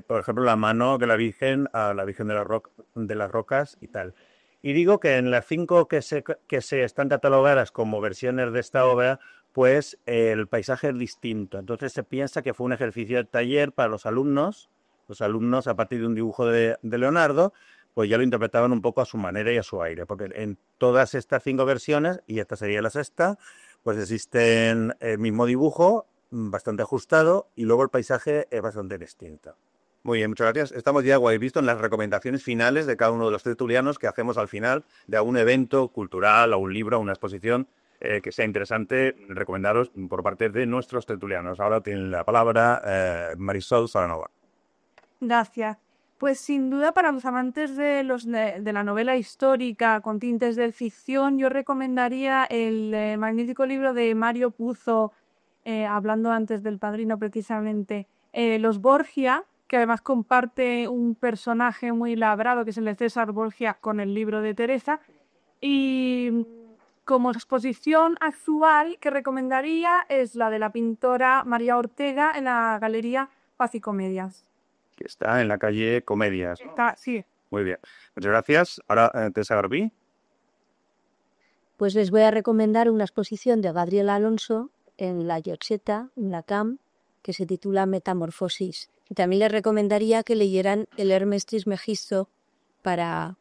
E: por ejemplo, la mano de la Virgen a la Virgen de las Rocas y tal. Y digo que en las 5 que se están catalogadas como versiones de esta obra, pues el paisaje es distinto. Entonces se piensa que fue un ejercicio de taller para los alumnos. Los alumnos, a partir de un dibujo de Leonardo, pues ya lo interpretaban un poco a su manera y a su aire. Porque en todas estas 5 versiones, y esta sería la sexta, pues existen el mismo dibujo, bastante ajustado, y luego el paisaje es bastante distinto.
A: Muy bien, muchas gracias. Estamos ya, como habéis visto, en las recomendaciones finales de cada uno de los tertulianos que hacemos al final de algún evento cultural, o un libro, o una exposición que sea interesante recomendaros por parte de nuestros tertulianos. Ahora tiene la palabra Marisol Saranova.
B: Gracias. Pues sin duda para los amantes de la novela histórica con tintes de ficción, yo recomendaría el magnífico libro de Mario Puzo, hablando antes del Padrino precisamente, Los Borgia, que además comparte un personaje muy labrado, que es el de César Borgia, con el libro de Teresa. Y como exposición actual que recomendaría es la de la pintora María Ortega en la Galería Paz y Comedias.
A: Que está en la calle Comedias.
B: Sí.
A: Muy bien. Muchas gracias. Ahora, Teresa Garbí.
C: Pues les voy a recomendar una exposición de Gabriel Alonso en la Llotxeta, en la CAM, que se titula Metamorfosis. Y también les recomendaría que leyeran el Hermes Trismegisto para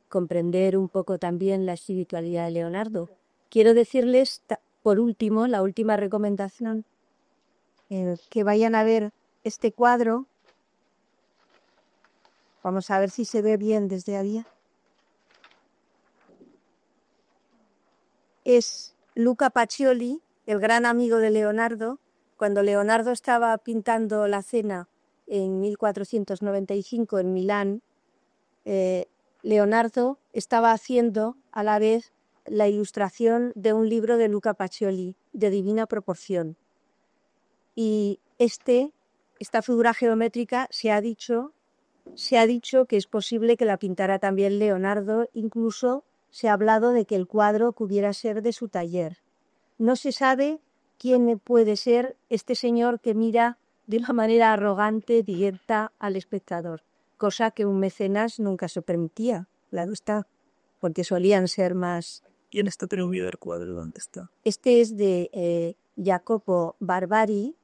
C: comprender un poco también la espiritualidad de Leonardo. Quiero decirles, por último, la última recomendación, que vayan a ver este cuadro. Vamos a ver si se ve bien desde ahí. Es Luca Pacioli, el gran amigo de Leonardo. Cuando Leonardo estaba pintando la Cena en 1495 en Milán, Leonardo estaba haciendo a la vez la ilustración de un libro de Luca Pacioli, de Divina Proporción. Y esta figura geométrica se ha dicho que es posible que la pintara también Leonardo, incluso se ha hablado de que el cuadro pudiera ser de su taller. No se sabe quién puede ser este señor que mira de una manera arrogante, directa al espectador, cosa que un mecenas nunca se permitía, claro está, porque solían ser más...
J: ¿Quién está teniendo el cuadro? ¿Dónde está?
C: Este es de Jacopo Barbari,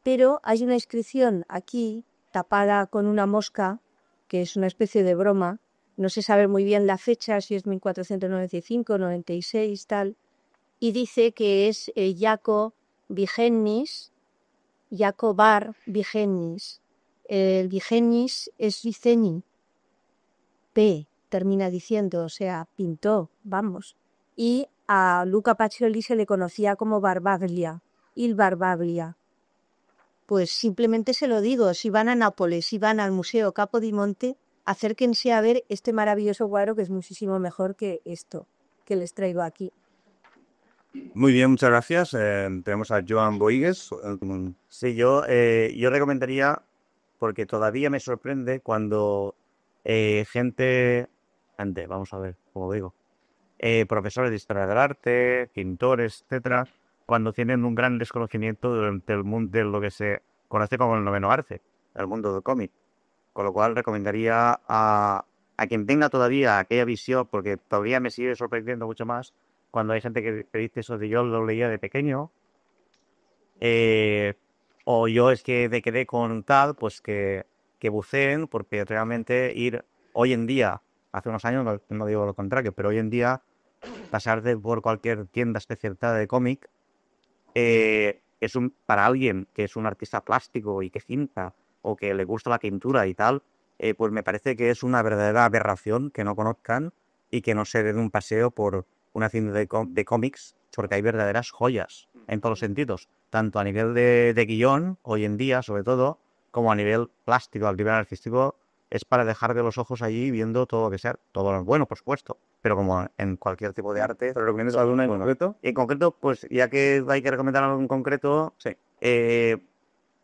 C: pero hay una inscripción aquí tapada con una mosca, que es una especie de broma. No se sabe muy bien la fecha, si es 1495, 96, tal. Y dice que es Jaco Vigennis, Jaco Bar Vigennis. El Vigennis es Viceni. P termina diciendo, o sea, pintó, vamos. Y a Luca Pacioli se le conocía como Barbaglia, il Barbaglia. Pues simplemente se lo digo, si van a Nápoles, si van al Museo Capodimonte, acérquense a ver este maravilloso cuadro que es muchísimo mejor que esto que les traigo aquí.
A: Muy bien, muchas gracias. Tenemos a Joan Boigues.
D: Sí, yo recomendaría, porque todavía me sorprende cuando gente, vamos a ver, como digo, profesores de historia del arte, pintores, etcétera, cuando tienen un gran desconocimiento del mundo de lo que se conoce como el noveno arte, el mundo del cómic. Con lo cual recomendaría a quien tenga todavía aquella visión, porque todavía me sigue sorprendiendo mucho más cuando hay gente que dice eso de yo lo leía de pequeño, o yo es que me quedé con tal, pues que buceen, porque realmente ir hoy en día, hace unos años, no digo lo contrario, pero hoy en día pasarte por cualquier tienda especializada de cómic para alguien que es un artista plástico y que pinta o que le gusta la pintura y tal, pues me parece que es una verdadera aberración que no conozcan y que no se den un paseo por una tienda de cómics, porque hay verdaderas joyas en todos los sentidos, tanto a nivel de guión, hoy en día sobre todo, como a nivel plástico, a nivel artístico. Es para dejar de los ojos allí viendo todo lo que sea, todo lo bueno, por supuesto, pero como en cualquier tipo de arte.
A: ¿Pero recomiendas alguna en concreto?
D: En concreto, pues ya que hay que recomendar algo en concreto,
A: Sí.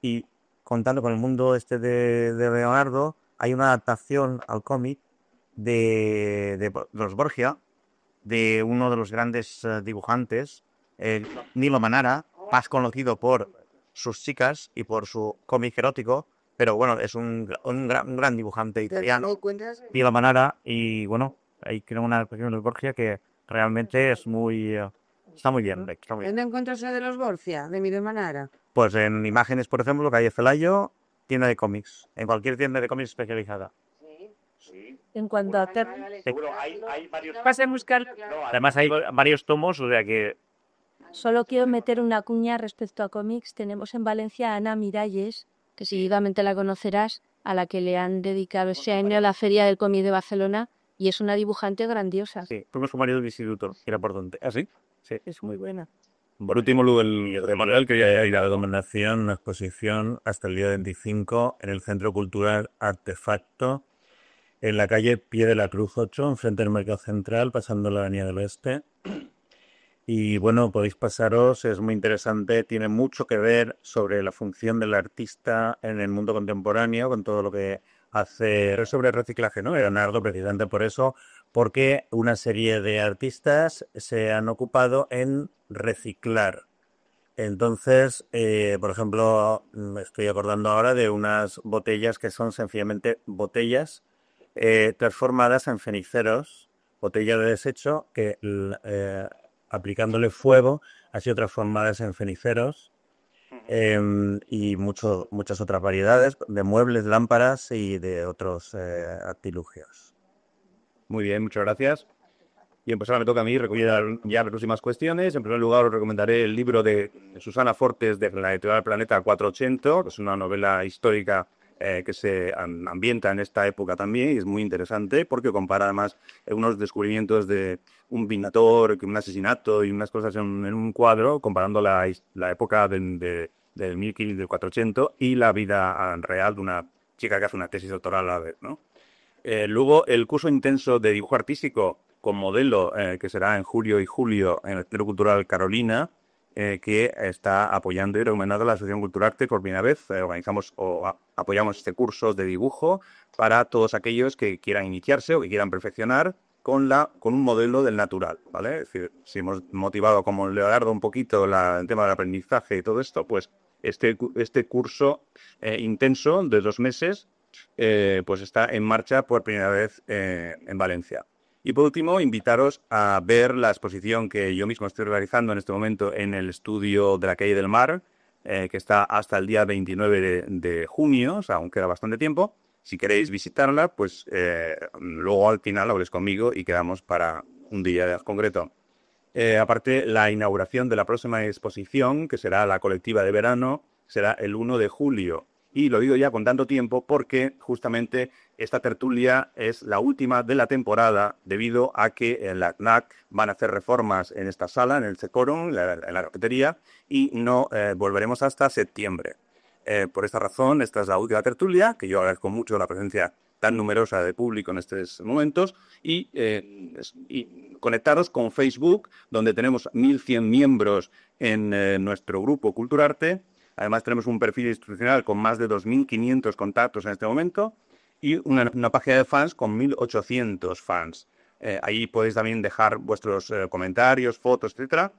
D: Y contando con el mundo de Leonardo, hay una adaptación al cómic de los Borgia, de uno de los grandes dibujantes, Nilo Manara, más conocido por sus chicas y por su cómic erótico, pero bueno, es un gran dibujante italiano, Nilo Manara, y bueno, ahí creo una adaptación de los Borgia que realmente es está muy bien. Está muy bien.
F: ¿Dónde encuentras de los Borgia, de Nilo Manara?
D: Pues en Imágenes, por ejemplo, calle Celayo, tienda de cómics, en cualquier tienda de cómics especializada.
C: En cuanto a
D: Seguro, hay varios.
F: Vas a buscar.
D: Además hay varios tomos, o sea que
C: Solo quiero meter una cuña respecto a cómics. Tenemos en Valencia a Ana Miralles, que seguidamente la conocerás, a la que le han dedicado este año a la Feria del Cómic de Barcelona, y es una dibujante grandiosa.
D: sí, fuimos con marido del instituto, que era por donde.
A: ¿Ah, sí?
D: Sí.
C: Es muy buena.
A: Por último, el de Manuel, que ya
E: Y la recomendación, una exposición hasta el día 25 en el Centro Cultural Artefacto, en la calle Pie de la Cruz 8, enfrente del Mercado Central, pasando la Avenida del Oeste. Y bueno, podéis pasaros, es muy interesante, tiene mucho que ver sobre la función del artista en el mundo contemporáneo, con todo lo que hace sobre reciclaje, ¿no? Leonardo, precisamente por eso, porque una serie de artistas se han ocupado en reciclar. Entonces, por ejemplo, me estoy acordando ahora de unas botellas que son sencillamente botellas transformadas en ceniceros, botellas de desecho que aplicándole fuego han sido transformadas en ceniceros y muchas otras variedades de muebles, lámparas y de otros artilugios.
A: Muy bien, muchas gracias. Bien, pues ahora me toca a mí recoger ya las últimas cuestiones. En primer lugar, os recomendaré el libro de Susana Fortes de la editorial Planeta 480, que es una novela histórica que se ambienta en esta época también, y es muy interesante porque compara además unos descubrimientos de un vinator, un asesinato y unas cosas en un cuadro, comparando la época del 1400 y la vida real de una chica que hace una tesis doctoral a la vez, ¿no? Luego, el curso intenso de dibujo artístico con modelo, que será en julio y julio en el Centro Cultural Carolina, que está apoyando y recomendando la Asociación Culturarte por primera vez. Organizamos o apoyamos este curso de dibujo para todos aquellos que quieran iniciarse o que quieran perfeccionar con un modelo del natural, ¿vale? Es decir, si hemos motivado como Leonardo un poquito el tema del aprendizaje y todo esto, pues este curso intenso de 2 meses pues está en marcha por primera vez en Valencia. Y por último, invitaros a ver la exposición que yo mismo estoy realizando en este momento en el estudio de la Calle del Mar, que está hasta el día 29 de junio, o sea, aún queda bastante tiempo. Si queréis visitarla, pues luego al final habléis conmigo y quedamos para un día concreto. Aparte, la inauguración de la próxima exposición, que será la colectiva de verano, será el 1 de julio. Y lo digo ya con tanto tiempo porque justamente esta tertulia es la última de la temporada debido a que en la CNAC van a hacer reformas en esta sala, en el Secorum, en la cafetería, y no volveremos hasta septiembre. Por esta razón, esta es la última tertulia, que yo agradezco mucho la presencia tan numerosa de público en estos momentos, y conectaros con Facebook, donde tenemos 1.100 miembros en nuestro grupo Culturarte. Además, tenemos un perfil institucional con más de 2.500 contactos en este momento y una página de fans con 1.800 fans. Ahí podéis también dejar vuestros comentarios, fotos, etcétera.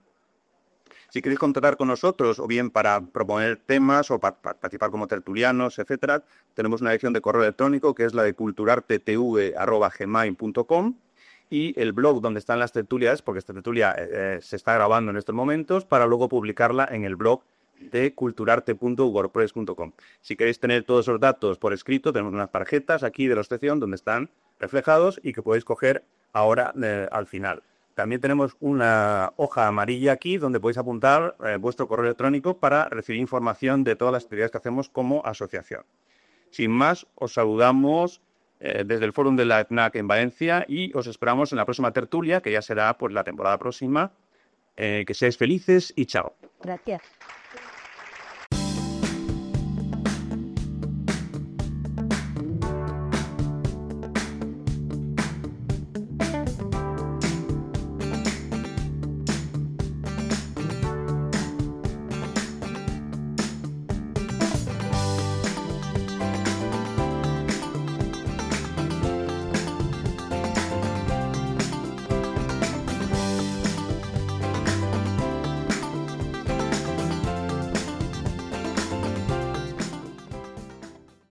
A: Si queréis contactar con nosotros, o bien para proponer temas o para participar como tertulianos, etcétera, tenemos una dirección de correo electrónico que es la de culturartetv@gmail.com, y el blog donde están las tertulias, porque esta tertulia se está grabando en estos momentos, para luego publicarla en el blog de culturarte.wordpress.com. Si queréis tener todos esos datos por escrito, tenemos unas tarjetas aquí de la sección donde están reflejados y que podéis coger ahora al final. También tenemos una hoja amarilla aquí donde podéis apuntar vuestro correo electrónico para recibir información de todas las actividades que hacemos como asociación. Sin más, os saludamos desde el Fórum de la FNAC en Valencia y os esperamos en la próxima tertulia, que ya será pues la temporada próxima. Que seáis felices y chao.
C: Gracias.